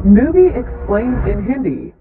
Movie explained in Hindi.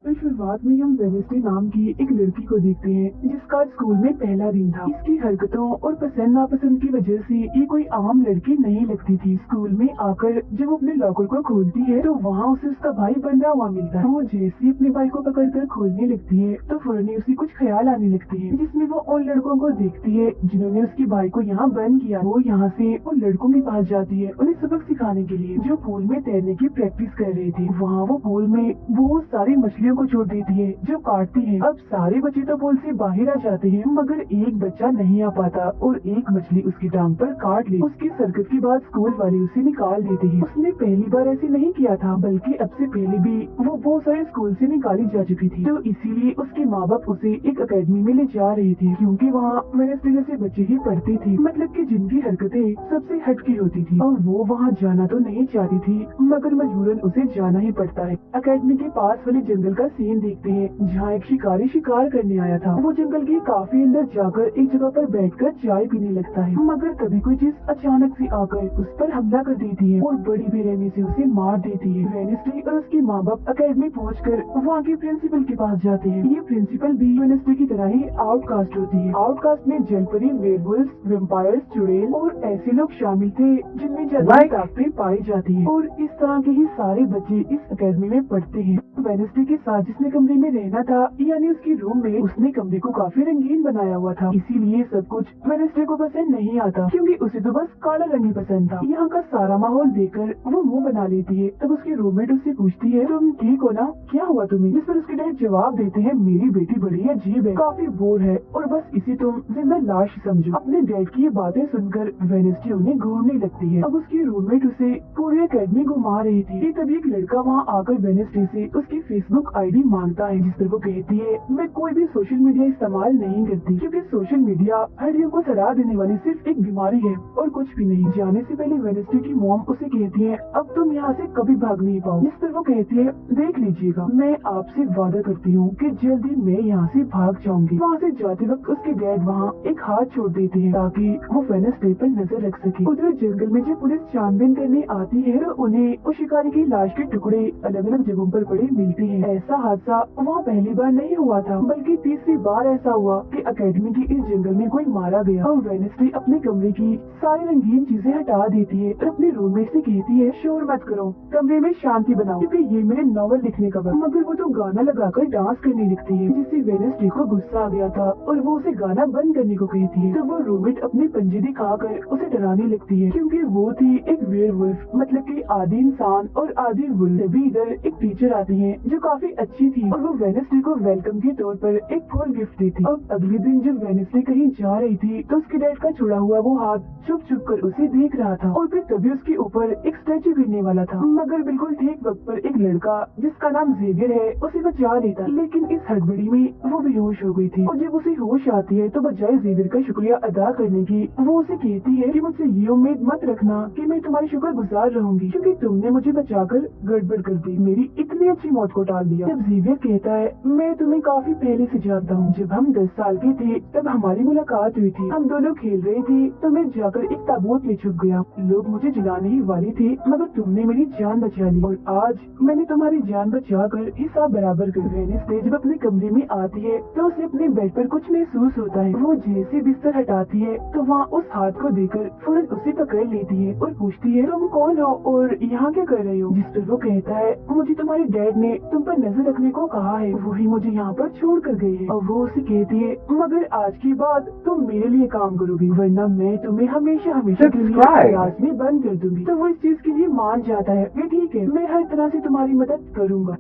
तो शुरुआत में हम वेनेस्डे नाम की एक लड़की को देखते हैं जिसका स्कूल में पहला दिन था। इसकी हरकतों और पसंद नापसंद की वजह से ये कोई आम लड़की नहीं लगती थी। स्कूल में आकर जब वो अपने लॉकर को खोलती है तो वहाँ उसे उसका भाई बंधा हुआ मिलता है। वो जैसे ही अपने भाई को पकड़कर खोलने लगती है तो फौरन उसे कुछ ख्याल आने लगते हैं, जिसमें वो उन लड़कों को देखती है जिन्होंने उसके भाई को यहाँ बंद किया। वो यहाँ से उन लड़कों के पास जाती है उन्हें सबक सिखाने के लिए, जो पूल में तैरने की प्रैक्टिस कर रहे थे। वहाँ वो पूल में बहुत सारी मछलियों को छोड़ देती है जो काटती है। अब सारे बच्चे तो पूल से बाहर आ जाते हैं मगर एक बच्चा नहीं आ पाता और एक मछली उसकी टांग पर काट ली। उसकी हरकत के बाद स्कूल वाले उसे निकाल देते हैं। उसने पहली बार ऐसे नहीं किया था, बल्कि अब से पहले भी वो बहुत सारे स्कूल से निकाली जा चुकी थी। तो इसीलिए उसके माँ बाप उसे एक अकेडमी में ले जा रहे थे, क्योंकि वहाँ वेनेस्डे जैसे बच्चे ही पढ़ते थे, मतलब कि जिनकी हरकतें सबसे हटकी होती थी। और वो वहाँ जाना तो नहीं चाहती थी मगर मजबूरन उसे जाना ही पड़ता है। अकेडमी के पास वाले जंगल का सीन देखते हैं जहाँ एक शिकारी शिकार करने आया था। वो जंगल के काफी अंदर जाकर एक जगह पर बैठकर चाय पीने लगता है, मगर तभी कोई चीज अचानक से आकर उस पर हमला कर देती है और बड़ी बेरहमी से उसे मार देती है। वेनेस्डे और उसके माँ बाप अकेडमी पहुंचकर वहाँ के प्रिंसिपल के पास जाते हैं। ये प्रिंसिपल भी वेनेस्डे की तरह ही आउटकास्ट होती है। आउटकास्ट में जलपरी, वेयरवुल्व्स, वेम्पायर्स, चुड़ैल और ऐसे लोग शामिल थे जिनमें ज्यादा ताकतें पाई जाती है। और इस तरह के ही सारे बच्चे इस अकेडमी में पढ़ते हैं। वेनेस्डे के साथ जिसने कमरे में रहना था, यानी उसकी रूम में, उसने कमरे को काफी रंगीन बनाया हुआ था। इसीलिए सब कुछ वेनेस्डे को पसंद नहीं आता, क्योंकि उसे तो बस काला रंग ही पसंद था। यहाँ का सारा माहौल देखकर वो मुंह बना लेती है। तब उसकी रूममेट उससे पूछती है, तुम ठीक हो ना, क्या हुआ तुम्हें? जिस पर उसके डैड जवाब देते हैं, मेरी बेटी बड़ी अजीब है, काफी बोर है और बस इसे तुम जिंदा लाश समझो। अपने डैड की ये बातें सुनकर वेनेस्डे उन्हें घूरने लगती है। अब उसकी रूममेट उसे पूरी अकेडमी घुमा रही थी। तभी एक लड़का वहाँ आकर वेनेस्डे से उसकी फेसबुक आईडी मांगता है, जिस पर वो कहती है, मैं कोई भी सोशल मीडिया इस्तेमाल नहीं करती, क्योंकि सोशल मीडिया हड्डियों को सड़ा देने वाली सिर्फ एक बीमारी है और कुछ भी नहीं। जाने से पहले वेनेस्डे की मॉम उसे कहती है, अब तुम यहाँ से कभी भाग नहीं पाओ। जिस पर वो कहती है, देख लीजिएगा, मैं आपसे वादा करती हूँ कि जल्दी मैं यहाँ से भाग जाऊंगी। वहाँ से जाते वक्त उसके डैड वहाँ एक हाथ छोड़ देते हैं ताकि वो वेनेस्डे पर नजर रख सके। उधर जंगल में जब पुलिस छानबीन करने आती है तो उन्हें उस शिकारी की लाश के टुकड़े अलग अलग जगहों पर पड़े मिलते हैं। ऐसा हादसा वहाँ पहली बार नहीं हुआ था, बल्कि तीसरी बार ऐसा हुआ कि अकेडमी के इस जंगल में कोई मारा गया। और वेनेस्डे अपने कमरे की सारी रंगीन चीजें हटा देती है और अपने रूममेट से कहती है, शोर मत करो, कमरे में शांति बनाओ, क्योंकि ये मेरे नॉवल लिखने का वक्त। मगर वो तो गाना लगाकर डांस करने लगती है, जिससे वेनेस्डे को गुस्सा आ गया था और वो उसे गाना बंद करने को कहती है। तो वो रूममेट अपने पंजे दिखाकर उसे डराने लगती है, क्योंकि वो थी एक वेयरवुल्फ, मतलब कि आधी इंसान और आधी वुल्फ। तभी इधर एक टीचर आती है जो काफी अच्छी थी और वो वेनेस्डे को वेलकम के तौर पर एक फूल गिफ्ट देती। अब अगले दिन जब वेनेस्डे कहीं जा रही थी तो उसके डैड का छुड़ा हुआ वो हाथ छुप छुप कर उसे देख रहा था और फिर तभी उसके ऊपर एक स्टैचू गिरने वाला था, मगर बिल्कुल ठीक वक्त पर एक लड़का जिसका नाम जेवियर है उसे बचा लेता। लेकिन इस हड़बड़ी में वो बेहोश हो गई थी और जब उसे होश आती है तो बजाय जेवियर का शुक्रिया अदा करने की, वो उसे कहती है कि मुझसे ये उम्मीद मत रखना कि मैं तुम्हारी शुक्रगुजार रहूंगी, क्योंकि तुमने मुझे बचाकर गड़बड़ कर दी, मेरी इतनी अच्छी मौत को टाल दिया। जब जेवियर कहता है, मैं तुम्हें काफी पहले से जानता हूँ, जब हम 10 साल के थे तब हमारी मुलाकात हुई थी, हम दोनों खेल रहे थे तो मैं जाकर एक ताबूत में छुप गया, लोग मुझे जलाने ही वाले थे मगर तुमने मेरी जान बचा ली और आज मैंने तुम्हारी जान बचाकर हिसाब बराबर कर। वेनेस्डे जब अपने कमरे में आती है तो उसे अपने बेड पर कुछ महसूस होता है। वो जैसे बिस्तर हटाती है तो वहाँ उस हाथ को देखकर फौरन उसे पकड़ लेती है और पूछती है, तुम कौन हो और यहाँ क्या कर रहे हो? जिस पर वो कहता है, मुझे तुम्हारे डैड ने तुम पर नजर रखने को कहा है, वही मुझे यहाँ पर छोड़ कर गए है। और वो उसे कहती है, मगर आज के बाद तुम मेरे लिए काम करोगी, वरना मैं तुम्हें हमेशा हमेशा के लिए क्लास में बंद कर दूंगी। तो वो इस चीज के लिए मान जाता है कि ठीक है, मैं हर तरह से तुम्हारी मदद करूँगा।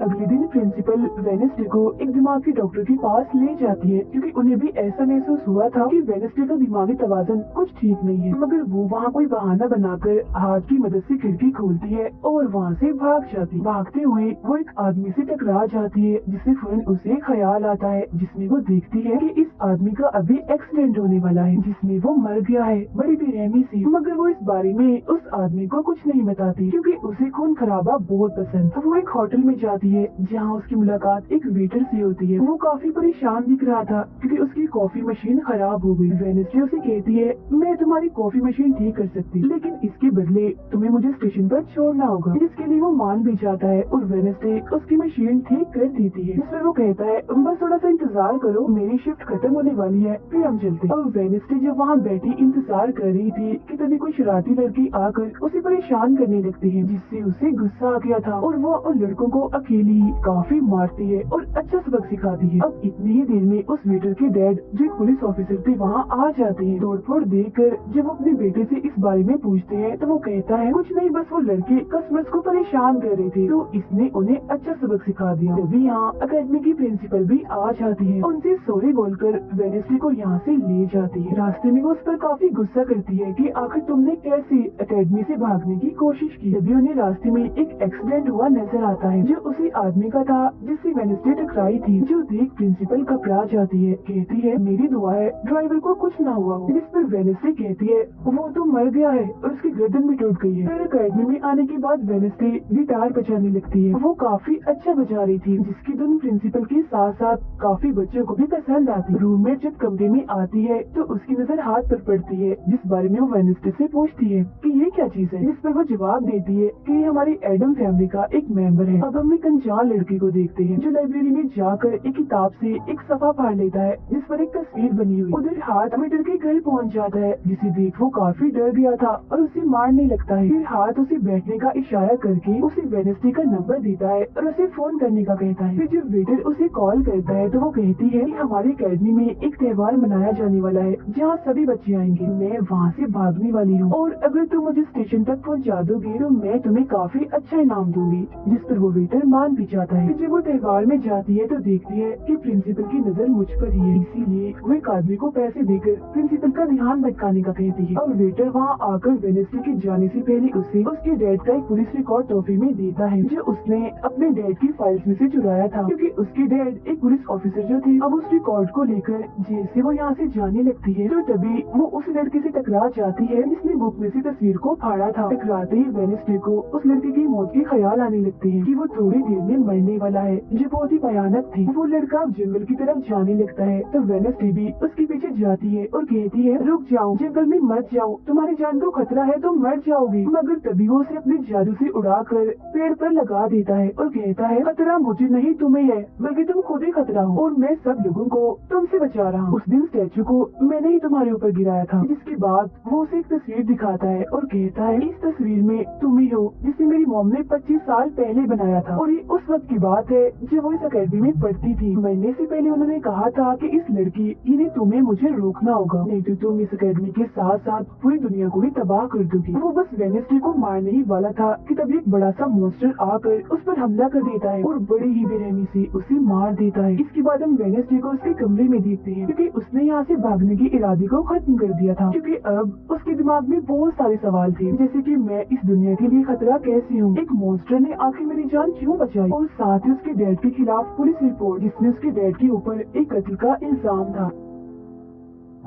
अगले दिन प्रिंसिपल वेनेस्डे को एक दिमागी डॉक्टर के पास ले जाती है, क्योंकि उन्हें भी ऐसा महसूस हुआ था कि वेनेस्डे का दिमागी तवाज़ुन कुछ ठीक नहीं है। मगर वो वहाँ कोई बहाना बनाकर हाथ की मदद से खिड़की खोलती है और वहाँ से भाग जाती। भागते हुए वो एक आदमी से टकरा जाती है, जिससे फौरन उसे ख्याल आता है, जिसमें वो देखती है कि इस आदमी का अभी एक्सीडेंट होने वाला है, जिसमें वो मर गया है बड़ी बेरहमी से। मगर वो इस बारे में उस आदमी को कुछ नहीं बताती, क्योंकि उसे खून खराबा बहुत पसंद। वो एक होटल में जाती जाती है जहाँ उसकी मुलाकात एक वेटर से होती है। वो काफी परेशान दिख रहा था क्योंकि उसकी कॉफी मशीन खराब हो गई। वेनेसडे उसे कहती है, मैं तुम्हारी कॉफी मशीन ठीक कर सकती, लेकिन इसके बदले तुम्हें मुझे स्टेशन पर छोड़ना होगा, जिसके लिए वो मान भी जाता है और वेनेसडे उसकी मशीन ठीक कर देती है। जिस पर वो कहता है, बस थोड़ा सा इंतजार करो, मेरी शिफ्ट खत्म होने वाली है, फिर हम चलते हैं। अब वेनेसडे जब वहाँ बैठी इंतजार कर रही थी कि तभी कोई शरारती लड़की आकर उसे परेशान करने लगती है, जिससे उसे गुस्सा आ गया था और वो उन लड़कों को अकेली काफी मारती है और अच्छा सबक सिखाती है। अब इतनी ही देर में उस वेटर के डैड जो एक पुलिस ऑफिसर थे वहाँ आ जाते हैं। तोड़फोड़ देखकर जब वो अपने बेटे से इस बारे में पूछते हैं तो वो कहता है, कुछ नहीं, बस वो लड़के कस्टमर्स को परेशान कर रहे थे तो इसने उन्हें अच्छा सबक सिखा दिया। तभी यहाँ अकेडमी की प्रिंसिपल भी आ जाती है, उनसे सॉरी बोलकर वेनेसडे को यहाँ से ले जाती है। रास्ते में वो उस पर काफी गुस्सा करती है कि आखिर तुमने कैसे अकेडमी से भागने की कोशिश की। तभी उन्हें रास्ते में एक एक्सीडेंट हुआ नजर आता है जो उसी आदमी का था जिससे वेनेसडे टकराई थी, जो देख प्रिंसिपल घबरा जाती है। कहती है, मेरी दुआ है ड्राइवर को कुछ ना हुआ हो। जिस पर वेनेसडे कहती है, वो तो मर गया है और उसकी गर्दन भी टूट गई है। फिर अकेडमी में आने के बाद वेनेसडे गिटार बजाने लगती है। वो काफी अच्छा बजा रही थी, जिसकी धुन प्रिंसिपल के साथ साथ काफी बच्चों को भी पसंद आती। रूममेट जब कमरे में आती है तो उसकी नजर हाथ पर पड़ती है, जिस बारे में वो वेनेसडे से पूछती है कि ये क्या चीज है, जिस पर वो जवाब देती है कि ये हमारी एडम फैमिली का एक मेंबर है। अब हम एक अनजान लड़के को देखते हैं जो लाइब्रेरी में जाकर एक किताब से एक सफा फाड़ लेता है जिस पर एक तस्वीर बनी हुई। उधर हाथ वेटर के घर पहुंच जाता है, जिसे देख वो काफी डर गया था और उसे मारने लगता है। फिर हाथ उसे बैठने का इशारा करके उसे वेनेसडे का नंबर देता है और उसे फोन करने का कहता है। फिर जब वेटर उसे कॉल करता है तो वो कहती है कि हमारी अकेडमी में एक त्योहार मनाया जाने वाला है जहाँ सभी बच्चे आएंगे, मैं वहाँ से भागने वाली हूँ और अगर तुम मुझे स्टेशन तक पहुँचा दोगे तो मैं तुम्हें काफी अच्छा इनाम दूंगी। जिस पर वो वेटर मान भी जाता है। जब वो त्योहार में जाती है तो देखती है कि प्रिंसिपल की नजर मुझ पर ही है, इसीलिए वो एक आदमी को पैसे देकर प्रिंसिपल का ध्यान भटकाने का कहती है। अब वेटर वहाँ आकर वेनेसडे के जाने से पहले उसे उसके डैड का एक पुलिस रिकॉर्ड तोहफे में देता है जो उसने अपने डैड की फाइल्स में से चुराया था, क्योंकि उसके डैड एक पुलिस ऑफिसर जो थे। अब उस रिकॉर्ड को लेकर जैसे वो यहाँ से जाने लगती है तो तभी वो उस लड़के से टकरा जाती है जिसने बुक में से तस्वीर को फाड़ा था। टकराते ही वेनेसडे को उस लड़के की मौत के ख्याल आने लगते हैं कि वो थोड़ी देर में मरने वाला है, जो बहुत ही भयानक थी। वो लड़का अब जंगल की तरफ जाने लगता है तो वेनेसडे भी उसके पीछे जाती है और कहती है, रुक जाओ, जंगल में मत जाओ, तुम्हारी जान को खतरा है, तुम मर जाओगी। मगर तभी वो उसे अपने जादू से उड़ाकर पेड़ पर लगा देता है और कहता है, खतरा मुझे नहीं तुम्हें है, बल्कि तुम खुद ही खतरा हो और मैं सब लोगों को तुमसे बचा रहा हूँ। उस दिन स्टैचू को मैंने ही तुम्हारे ऊपर गिराया था। जिसके बाद वो उसे एक तस्वीर दिखाता है और कहता है, इस तस्वीर में तुम ही हो जिसे मेरी मॉम ने 25 साल पहले बनाया था और ये उस वक्त की बात है जब वो इस अकेडमी में पढ़ती थी। मरने से पहले उन्होंने कहा था कि इस लड़की इन्हें तुम्हें मुझे रोकना होगा, नहीं तो तुम इस अकेडमी के साथ साथ पूरी दुनिया को भी तबाह कर दोगी। वो बस वेनेसडे को मारने ही वाला था कि तभी एक बड़ा सा मॉन्स्टर आकर उस पर हमला कर देता है और बड़ी ही बेरहमी से उसे मार देता है। इसके बाद हम वेनेसडे को उसके कमरे में देखते हैं क्योंकि उसने यहाँ से भागने के इरादे को खत्म कर दिया था, क्योंकि अब उसके दिमाग में बहुत सारे सवाल थे, जैसे कि मैं इस दुनिया के लिए खतरा कैसे हूँ, एक मॉन्स्टर ने आखिर मेरी जान क्यों बचाई, और साथ ही उसके डैड के खिलाफ पुलिस रिपोर्ट जिसमें उसके डैड के ऊपर एक कत्ल का इल्जाम था।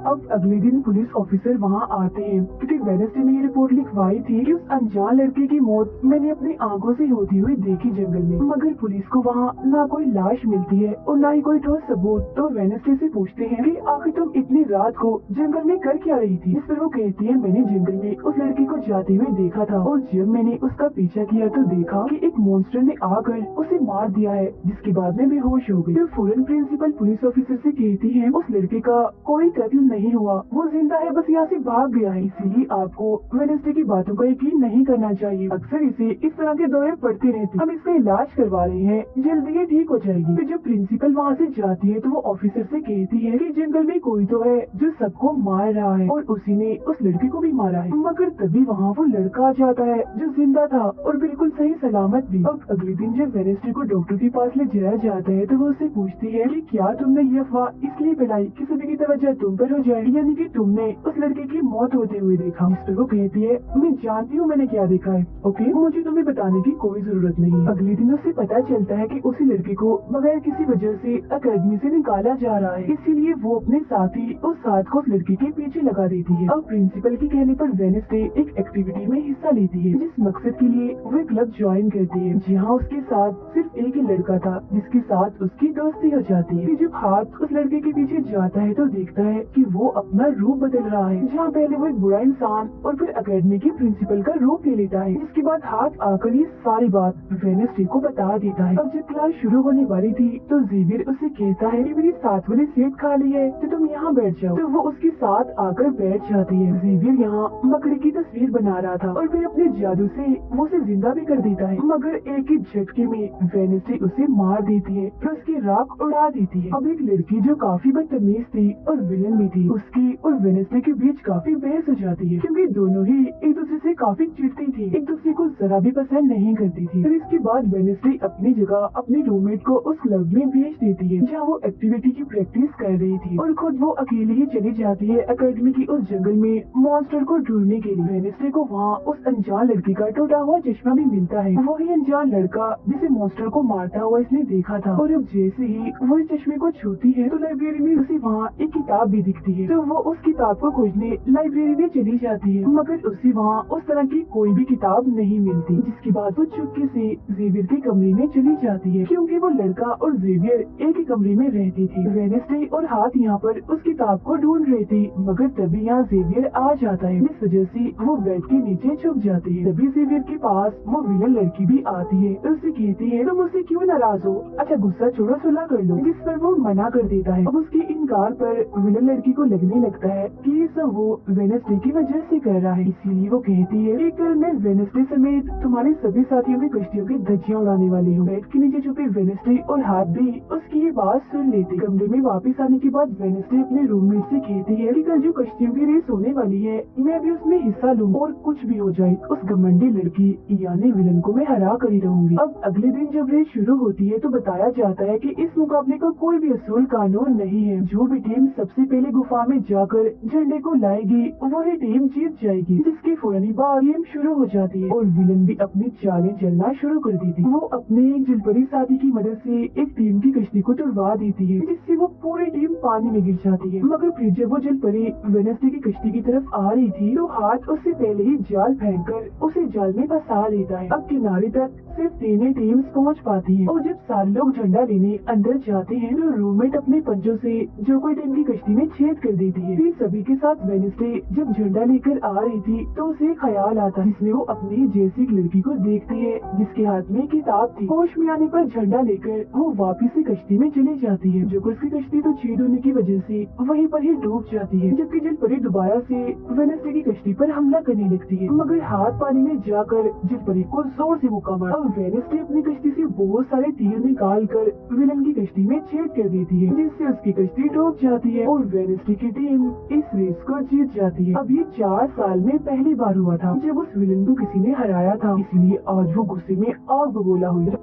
अब अगले दिन पुलिस ऑफिसर वहाँ आते हैं क्योंकि वेनेसडे ने ये रिपोर्ट लिखवाई थी कि उस अनजान लड़के की मौत मैंने अपनी आंखों से होती हुई देखी जंगल में। मगर पुलिस को वहाँ ना कोई लाश मिलती है और ना ही कोई ठोस सबूत। तो वेनेसडे से पूछते हैं कि आखिर तुम इतनी रात को जंगल में कर क्या रही थी। इस पर वो कहती है, मैंने जंगल में उस लड़की को जाते हुए देखा था और जब मैंने उसका पीछा किया तो देखा कि एक मॉन्स्टर ने आकर उसे मार दिया है, जिसके बाद में बेहोश हो गई। तो फौरन प्रिंसिपल पुलिस ऑफिसर से कहती है, उस लड़के का कोई कत्ल नहीं हुआ, वो जिंदा है, बस यहाँ से भाग गया है। इसीलिए आपको वेनेसडे की बातों का यकीन नहीं करना चाहिए। अक्सर इसे इस तरह के दौरे पड़ते रहते, हम इसका इलाज करवा रहे हैं, जल्दी ये ठीक हो जाएगी। फिर जब प्रिंसिपल वहाँ से जाती है तो वो ऑफिसर से कहती है कि जंगल में कोई तो है जो सबको मार रहा है और उसी ने उस लड़की को भी मारा है। मगर तभी वहाँ वो लड़का आ जाता है जो जिंदा था और बिल्कुल सही सलामत भी। अब अगले दिन जब वेनेसडे को डॉक्टर के पास ले जाया जाता है तो वो उससे पूछती है कि क्या तुमने ये अफवाह इसलिए फैलाई कि सभी की तवज्जो तुम पर हो जाए, यानी कि तुमने उस लड़के की मौत होते हुए देखा। इस पर वो कहती है, मैं जानती हूँ मैंने क्या देखा है, ओके, मुझे तुम्हें बताने की कोई जरूरत नहीं है। अगले दिन उसे पता चलता है कि उसी लड़के को बगैर किसी वजह से अकेडमी से निकाला जा रहा है, इसीलिए वो अपने साथी उस साथ को उस लड़की के पीछे लगा देती है। अब प्रिंसिपल के कहने पर वेनेसडे एक एक्टिविटी में हिस्सा लेती है, जिस मकसद के लिए वो क्लब ज्वाइन करती है। जहाँ उसके साथ सिर्फ एक ही लड़का था जिसके साथ उसकी दोस्ती हो जाती है। जब हाथ उस लड़के के पीछे जाता है तो देखता है कि वो अपना रूप बदल रहा है। जहाँ पहले वो एक बुरा इंसान और फिर एकेडमी के प्रिंसिपल का रूप ले लेता है, जिसके बाद हाथ आकर ये सारी बात वेडनेसडे को बता देता है। अब जब क्लास शुरू होने वाली थी तो जेवियर उसे कहता है कि मेरी साथ वाली सीट खाली है तो तुम यहाँ बैठ जाओ। तो वो उसके साथ आकर बैठ जाती है। जेवियर यहाँ मकड़ी की तस्वीर बना रहा था और फिर अपने जादू से वो उसे जिंदा भी कर देता है, मगर एक ही झटके में वेडनेसडे उसे मार देती है और उसकी राख उड़ा देती है। अब एक लड़की जो काफी बदतमीज थी और विलन भी थी, उसकी और वेडनेसडे के बीच काफी बहस हो जाती है, क्योंकि दोनों ही एक दूसरे से काफी चिढ़ती थी, एक दूसरे को जरा भी पसंद नहीं करती थी। फिर इसके बाद वेडनेसडे अपनी जगह अपने रूममेट को उस क्लब में भेज देती है जहाँ वो एक्टिविटी की प्रैक्टिस कर रही थी, और खुद वो अकेली ही चली जाती है एकेडमी की उस जंगल में मॉन्स्टर को ढूंढने के लिए। वेडनेसडे को वहाँ उस अनजान लड़की का टूटा हुआ चश्मा भी मिलता है, वही अनजान लड़का जिसे मॉन्स्टर को मारता हुआ इसने देखा था। और अब जैसे ही वो इस चश्मे को छूती है तो लाइब्रेरी में उसे वहाँ एक किताब भी दिखती है, तो वो उस किताब को खोजने लाइब्रेरी में चली जाती है, मगर उसे वहाँ उस तरह की कोई भी किताब नहीं मिलती। जिसके बाद वो चुपके से जेवियर के कमरे में चली जाती है, क्योंकि वो लड़का और जेवियर एक ही कमरे में रहती थी। वेडनेसडे और हाथ यहाँ पर उस किताब को ढूंढ रहे थे, मगर तभी यहाँ जेवियर आ जाता है, जिस वजह से वो बेड के नीचे छुप जाती है। तभी जेवियर के पास वो विलन लड़की भी आती है और उसे कहती है तुम मुझसे क्यों नाराज हो, अच्छा गुस्सा छोड़ो सुलह कर लो, जिस पर वो मना कर देता है। अब उसके इनकार पर विलन लड़की को लगने लगता है कि ये सब वो वेडनेसडे की वजह से कर रहा है, इसीलिए वो कहती है कि कल मैं वेडनेसडे समेत तुम्हारे सभी साथियों की कश्तियों की धज्जियां उड़ाने वाली हूँ। बेड के नीचे छुपे वेडनेसडे और हाथ भी उसकी ये बात सुन लेते। कमरे में वापस आने के बाद वेडनेसडे अपने रूममेट से कहती है कि कल जो कश्तियों की रेस होने वाली है मैं भी उसमें हिस्सा लूँ, और कुछ भी हो जाए उस घमंडी लड़की यानी विलन को मैं हरा कर ही रहूंगी। अब अगले दिन जब रेस शुरू होती है तो बताया जाता है कि इस मुकाबले का कोई भी असूल कानून नहीं है, जो भी टीम सबसे पहले गुफा में जाकर झंडे को लाएगी वही टीम जीत जाएगी। जिसके फौरन बाद गेम शुरू हो जाती है और विलन भी अपनी चालें चलना शुरू कर देती है। वो अपने एक जलपरी साथी की मदद से एक टीम की कश्ती को तुड़वा देती है, जिससे वो पूरी टीम पानी में गिर जाती है। मगर फिर जब वो जलपरी वेडनेसडे की कश्ती की तरफ आ रही थी तो हाथ उससे पहले ही जाल फेंककर उसे जाल में फंसा लेता है। अब किनारे तक सिर्फ तीन टीम्स पहुंच पाती हैं, और जब सारे लोग झंडा लेने अंदर जाते हैं तो रूममेट अपने पंजों से जो कोई टीम की कश्ती में छेद कर देती है। फिर सभी के साथ वेडनेसडे जब झंडा लेकर आ रही थी तो उसे ख्याल आता है, जिसमें वो अपनी जैसी एक लड़की को देखती है जिसके हाथ में किताब थी। होश में आने पर झंडा लेकर वो वापिस से कश्ती में चली जाती है, जो उसकी कश्ती तो छेद होने की वजह से वहीं पर ही डूब जाती है। जबकि जलपरी दोबारा से वेडनेसडे की कश्ती पर हमला करने लगती है, मगर हाथ पानी में जाकर जलपरी को जोर से मुक्का मार। वेडनेसडे अपनी कश्ती से बहुत सारे तीर निकाल कर विलन की कश्ती में छेद कर देती है, जिससे उसकी कश्ती डूब जाती है और वेडनेसडे की टीम इस रेस को जीत जाती है। अब ये 4 साल में पहली बार हुआ था जब उस विलन को किसी ने हराया था, इसलिए आज वो गुस्से में आग बबूला हुई।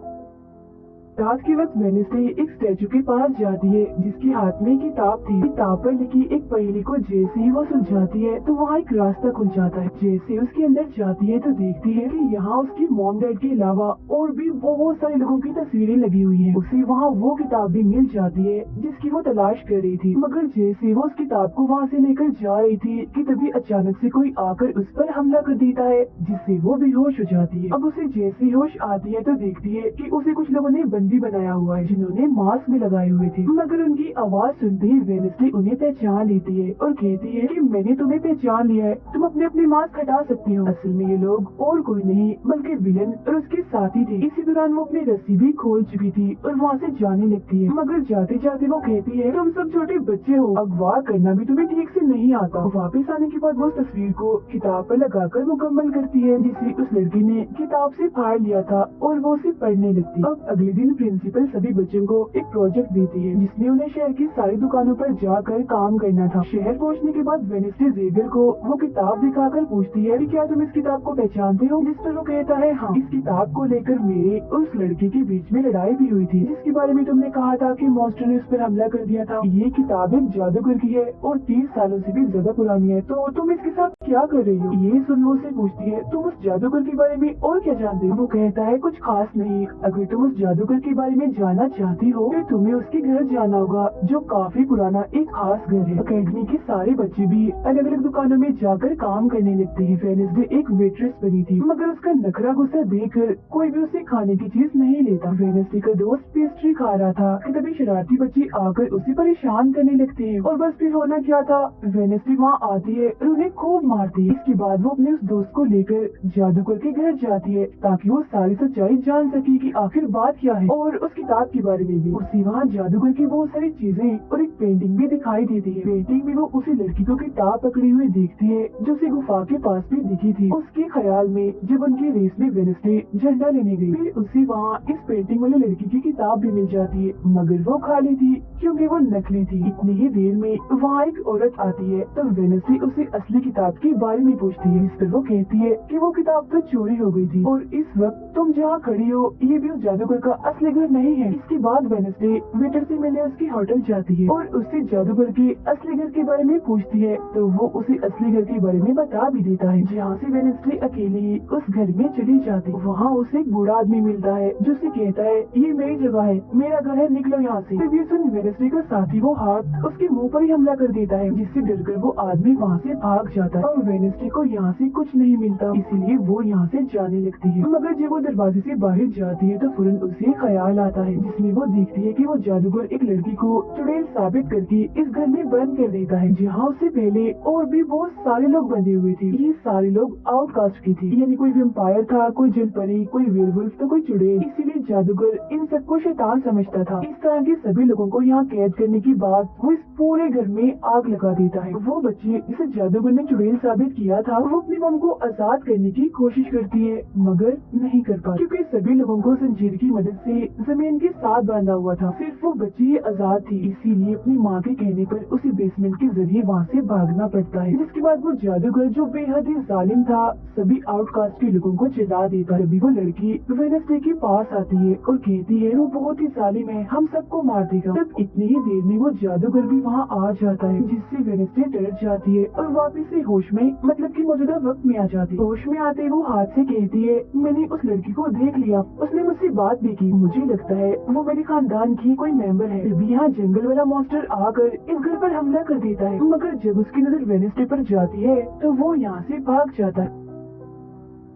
रात के वक्त वेडनेसडे एक स्टैचू के पास जाती है जिसके हाथ में किताब थी। किताब पर लिखी एक पहेली को जैसे ही वो सुलझाती है तो वहाँ एक रास्ता खुल जाता है। जैसे उसके अंदर जाती है तो देखती है कि यहाँ उसकी मॉम डैड के अलावा और भी बहुत सारे लोगों की तस्वीरें लगी हुई हैं। उसे वहाँ वो किताब भी मिल जाती है जिसकी वो तलाश कर रही थी, मगर जैसे वो उस किताब को वहाँ से लेकर जा रही थी कि तभी अचानक से कोई आकर उस पर हमला कर देता है, जिससे वो बेहोश हो जाती है। अब उसे जैसे होश आती है तो देखती है कि उसे कुछ लोगों ने बंदी बनाया हुआ है, जिन्होंने मास्क भी लगाए हुए थे। मगर उनकी आवाज सुनते ही वेडनेसडे उन्हें पहचान लेती है और कहती है कि मैंने तुम्हें पहचान लिया है, तुम अपने अपने मास्क हटा सकती हो। असल में ये लोग और कोई नहीं बल्कि विलन और उसके साथी थे। इसी दौरान वो अपनी रस्सी भी खोल चुकी थी और वहाँ से जाने लगती है, मगर जाते जाते वो कहती है तुम सब छोटे बच्चे हो, अगवा करना भी तुम्हें ठीक से नहीं आता। वापस आने के बाद वो उस तस्वीर को किताब पर लगाकर मुकम्मल करती है जिसे उस लड़की ने किताब से फाड़ लिया था और वो उसे पढ़ने लगती। अब अगले दिन प्रिंसिपल सभी बच्चों को एक प्रोजेक्ट देती है जिसमें उन्हें शहर की सारी दुकानों पर जाकर काम करना था। शहर पहुंचने के बाद वेडनेसडे जेवियर को वो किताब दिखाकर पूछती है कि क्या तुम इस किताब को पहचानते हो, जिस पर वो कहता है हाँ, इस किताब को लेकर मेरे और उस लड़के के बीच में लड़ाई भी हुई थी जिसके बारे में तुमने कहा था कि मॉन्स्टर ने उस पर हमला कर दिया था। ये किताब एक जादूगर की है और 30 सालों से भी ज्यादा पुरानी है, तो तुम इसके साथ क्या कर रही हो। ये सुन वो से पूछती है तुम उस जादूगर के बारे में और क्या जानते हो। वो कहता है कुछ खास नहीं, अगर तुम उस जादूगर के बारे में जानना चाहती हो तो तुम्हें उसके घर जाना होगा, जो काफी पुराना एक खास घर है। अकेडमी के सारे बच्चे भी अलग अलग दुकानों में जाकर काम करने लगते हैं। वेडनेसडे एक वेट्रेस बनी थी, मगर उसका नखरा गुस्सा देखकर कोई भी उसे खाने की चीज नहीं लेता। वेडनेसडे का दोस्त पेस्ट्री खा रहा था कि तभी शरारती बच्चे आकर उसे परेशान करने लगते हैं और बस फिर होना क्या था, वेडनेसडे वहाँ आती है और उन्हें खूब मारती है। इसके बाद वो अपने उस दोस्त को लेकर जादूगर के घर जाती है ताकि वो सारी सच्चाई जान सके कि आखिर बात क्या है, और उस किताब के बारे में भी। उसे वहाँ जादूगर की बहुत सारी चीजें और एक पेंटिंग भी दिखाई देती है। पेंटिंग में वो उसी लड़की को किताब पकड़ी हुई देखती है जो उसे गुफा के पास भी दिखी थी। उसके ख्याल में जब उनकी रेस में वेडनेसडे झंडा लेने गई, फिर उसे वहाँ इस पेंटिंग वाले लड़की की किताब भी मिल जाती है, मगर वो खाली थी क्योंकि वो नकली थी। इतनी ही देर में वहाँ एक औरत आती है तो वेडनेसडे उसे असली किताब के बारे में पूछती है, जिस पर वो कहती है कि वो किताब तो चोरी हो गई थी और इस वक्त तुम जहाँ खड़ी हो ये भी उस जादूगर का असली घर नहीं है। इसके बाद वेडनेसडे वेटर से मिलने उसके होटल जाती है और उससे जादूगर के असली घर के बारे में पूछती है, तो वो उसे असली घर के बारे में बता भी देता है। जहाँ से वेडनेसडे अकेली ही उस घर में चली जाती, वहाँ उसे एक बूढ़ा आदमी मिलता है जो उसे कहता है ये मेरी जगह है, मेरा घर है, निकलो यहाँ से। तब ये सुन वेडनेसडे का साथी वो हाथ उसके मुंह पर ही हमला कर देता है, जिससे डरकर वो आदमी वहाँ से भाग जाता है और वेडनेसडे को यहाँ से कुछ नहीं मिलता, इसीलिए वो यहाँ से जाने लगती है। मगर जब वो दरवाजे से बाहर जाती है तो फौरन उसे ख्याल आता है, जिसमें वो देखती है कि वो जादूगर एक लड़की को चुड़ैल साबित करके इस घर में बंद कर देता है, जहाँ उससे पहले और भी बहुत सारे लोग बंधे हुए थे। ये सारे लोग आउटकास्ट के थे, यानी कोई वेम्पायर था, कोई जलपरी, कोई वेयरवुल्फ तो कोई चुड़ैल। इसीलिए जादूगर इन सबको शैतान समझता था। इस तरह के सभी लोगों को यहाँ कैद करने के बाद वो इस पूरे घर में आग लगा देता है। वो बच्चे जिसे जादूगर ने चुड़ैल साबित किया था, वो अपनी मम को आजाद करने की कोशिश करती है, मगर नहीं कर पाती क्योंकि सभी लोगों को जंजीर की मदद से जमीन के साथ बांधा हुआ था। सिर्फ वो बच्ची आजाद थी, इसीलिए अपनी माँ के कहने पर उसे बेसमेंट के जरिए वहाँ से भागना पड़ता है। जिसके बाद वो जादूगर जो बेहद ही जालिम था सभी आउटकास्ट के लोगों को जला देता है। अभी वो लड़की वेडनेसडे के पास आती है और कहती है वो बहुत ही जालिम है, हम सबको मार देगा। तब इतनी ही देर में वो जादूगर भी वहाँ आ जाता है, जिससे वेडनेसडे डर जाती है और वापस से होश में मतलब कि मौजूदा वक्त में आ जाती है। होश में आते वो हाथ से कहती है मैंने उस लड़की को देख लिया, उसने मुझसे बात भी की, मुझे लगता है वो मेरे खानदान की कोई मेंबर है। तभी यहाँ जंगल वाला मॉन्स्टर आकर इस घर पर हमला कर देता है, मगर जब उसकी नजर वेडनेसडे पर जाती है तो वो यहाँ से भाग जाता है।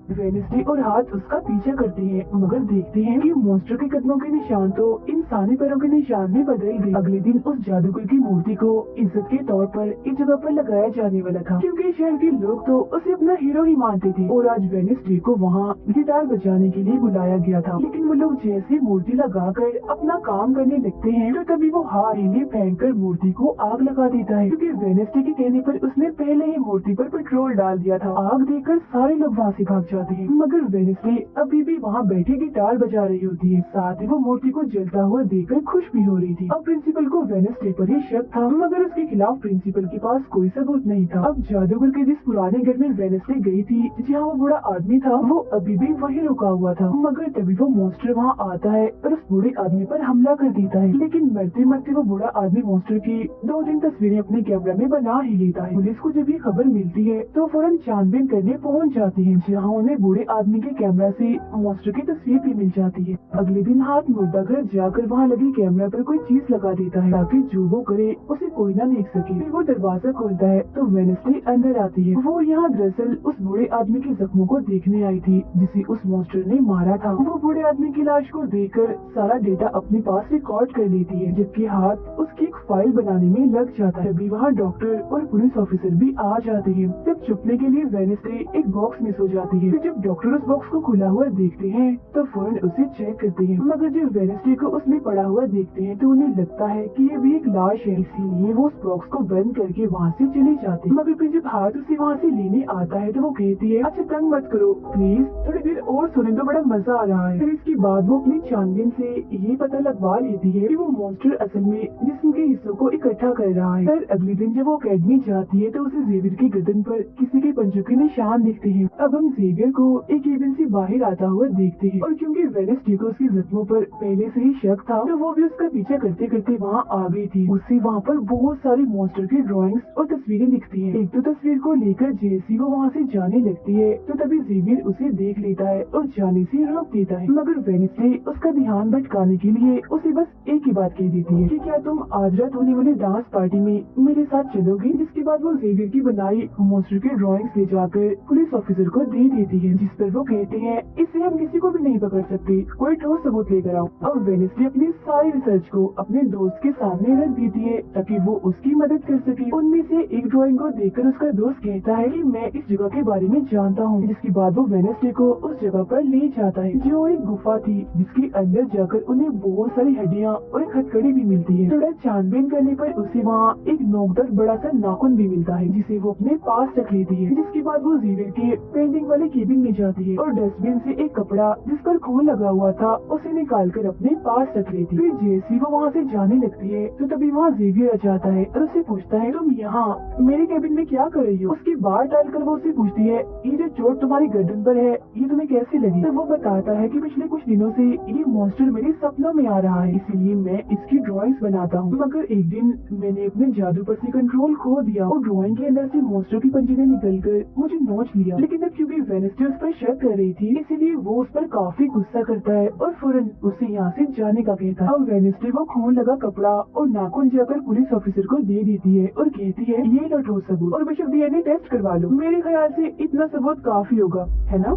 वेडनेसडे और हाथ उसका पीछा करते हैं, मगर देखते हैं कि मॉन्स्टर के कदमों के निशान तो इंसानी पैरों के निशान में बदल गए। अगले दिन उस जादूगर की मूर्ति को इज्जत के तौर पर इस जगह पर लगाया जाने वाला था, क्योंकि शहर के लोग तो उसे अपना हीरो ही मानते थे। और आज वेडनेसडे को वहाँ गिटार बजाने के लिए बुलाया गया था, लेकिन वो लोग जैसे मूर्ति लगाकर अपना काम करने लगते हैं तो तभी वो हाथीले फेंक कर मूर्ति को आग लगा देता है, क्योंकि वेडनेसडे के कहने पर उसने पहले ही मूर्ति पर पेट्रोल डाल दिया था। आग देखकर सारे लोग वहाँ से भाग जाते हैं, मगर वेडनेसडे अभी भी वहाँ बैठे गिटार बजा रही होती है। साथ ही वो मूर्ति को जलता हुआ देखकर खुश भी हो रही थी। अब प्रिंसिपल को वेडनेसडे पर ही शक था, मगर उसके खिलाफ प्रिंसिपल के पास कोई सबूत नहीं था। अब जादूगर के जिस पुराने घर में वेडनेसडे गई थी, जहाँ वो बूढ़ा आदमी था, वो अभी भी वहीं रुका हुआ था, मगर तभी वो मॉन्स्टर वहाँ आता है और उस बूढ़े आदमी पर हमला कर देता है। लेकिन मरते मरते वो बूढ़ा आदमी मॉन्स्टर की 2-3 तस्वीरें अपने कैमरा में बना ही लेता है। पुलिस को जब ये खबर मिलती है तो फौरन छानबीन करने पहुँच जाती है, जहाँ उन्हें बूढ़े आदमी के कैमरा से मॉन्स्टर की तस्वीर भी मिल जाती है। अगले दिन हाथ मुर्दा घर जाकर वहाँ लगी कैमरा पर कोई चीज लगा देता है ताकि जो वो करे उसे कोई ना देख सके। फिर वो दरवाजा खोलता है तो वेडनेसडे अंदर आती है। वो यहाँ दरअसल उस बूढ़े आदमी के जख्मों को देखने आई थी जिसे उस मॉन्स्टर ने मारा था। वो बूढ़े आदमी की लाश को देखकर सारा डेटा अपने पास रिकॉर्ड कर लेती है, जबकि हाथ उसकी एक फाइल बनाने में लग जाता है। तभी वहाँ डॉक्टर और पुलिस ऑफिसर भी आ जाते हैं। तब छुपने के लिए वेडनेसडे एक बॉक्स मिस हो जाती है। जब डॉक्टर उस बॉक्स को खुला हुआ देखते हैं तो फौरन उसे चेक करते हैं, मगर जब वेडनेसडे को उसमें पड़ा हुआ देखते हैं तो उन्हें लगता है कि ये भी एक लाश है, इसीलिए वो उस बॉक्स को बंद करके वहाँ से चले जाते हैं। मगर फिर जब हाथ उसे वहाँ से लेने आता है तो वो कहती है अच्छा तंग मत करो प्लीज, थोड़ी देर और सुने तो बड़ा मजा आ रहा है। फिर इसके बाद वो अपनी छानबीन से ये पता लगवा लेती है कि वो मॉन्स्टर असल में जिस्म के हिस्सों को इकट्ठा कर रहा है। फिर अगले दिन जब वो अकेडमी जाती है तो उसे जेवियर की गर्दन पर किसी के पंजों के निशान दिखते हैं। अब हम जेवियर जेवियर को एक केबिन से बाहर आता हुआ देखते हैं और क्योंकि वेनेसडे को उसके जख्मों पर पहले से ही शक था तो वो भी उसका पीछा करते करते वहाँ आ गई थी। उससे वहाँ पर बहुत सारी मॉन्स्टर की ड्राइंग्स और तस्वीरें दिखती हैं। एक तो तस्वीर को लेकर जैसी वो वहाँ से जाने लगती है तो तभी जेवियर उसे देख लेता है और जाने से रोक देता है, मगर वेनेसडे उसका ध्यान भटकाने के लिए उसे बस एक ही बात कह देती है कि क्या तुम आज रात होने वाली डांस पार्टी में मेरे साथ चलोगे। जिसके बाद वो जेवियर की बनाई मॉन्स्टर की ड्राइंग्स ले जाकर पुलिस ऑफिसर को दे देती है, जिस पर वो कहते हैं इससे हम किसी को भी नहीं पकड़ सकते, कोई ठोस सबूत लेकर आओ। अब वेनेसडे अपनी सारी रिसर्च को अपने दोस्त के सामने रख देती है ताकि वो उसकी मदद कर सके। उनमें से एक ड्राइंग को देखकर उसका दोस्त कहता है कि मैं इस जगह के बारे में जानता हूँ, जिसके बाद वो वेनेसडे को उस जगह पर ले जाता है जो एक गुफा थी जिसके अंदर जाकर उन्हें बहुत सारी हड्डियाँ और एक हथकड़ी भी मिलती है। थोड़ा छानबीन करने पर उसे वहाँ एक नोकदार बड़ा सा नाखून भी मिलता है जिसे वो अपने पास रख लेती है। जिसके बाद वो जेवियर के पेंटिंग वाले केबिन में जाती है और डस्टबिन से एक कपड़ा जिस पर खून लगा हुआ था उसे निकाल कर अपने पास रख लेती है। फिर जैसी वो वहाँ से जाने लगती है तो तभी वहाँ जेवियर आ जाता है और उसे पूछता है तुम यहाँ मेरे केबिन में क्या कर रही हो। उसकी बात टालकर वो उसे पूछती है ये जो चोट तुम्हारी गर्दन पर है ये तुम्हें कैसे लगी। तो वो बताता है कि पिछले कुछ दिनों से ये मॉन्स्टर मेरे सपनों में आ रहा है, इसीलिए मैं इसकी ड्राइंग्स बनाता हूँ, मगर एक दिन मैंने अपने जादू पर से कंट्रोल खो दिया और ड्राइंग के अंदर से मॉन्स्टर की पंजे ने निकलकर मुझे नोच लिया। लेकिन अब क्योंकि वेनेसडे उस पर शक कर रही थी इसीलिए वो उस पर काफी गुस्सा करता है और फौरन उसे यहाँ से जाने का कहता है। अब वेनेसडे वो खून लगा कपड़ा और नाखून जाकर पुलिस ऑफिसर को दे देती है और कहती है ये लो ठोस सबूत और बेशक डीएनए टेस्ट करवा लो, मेरे ख्याल से इतना सबूत काफी होगा, है ना।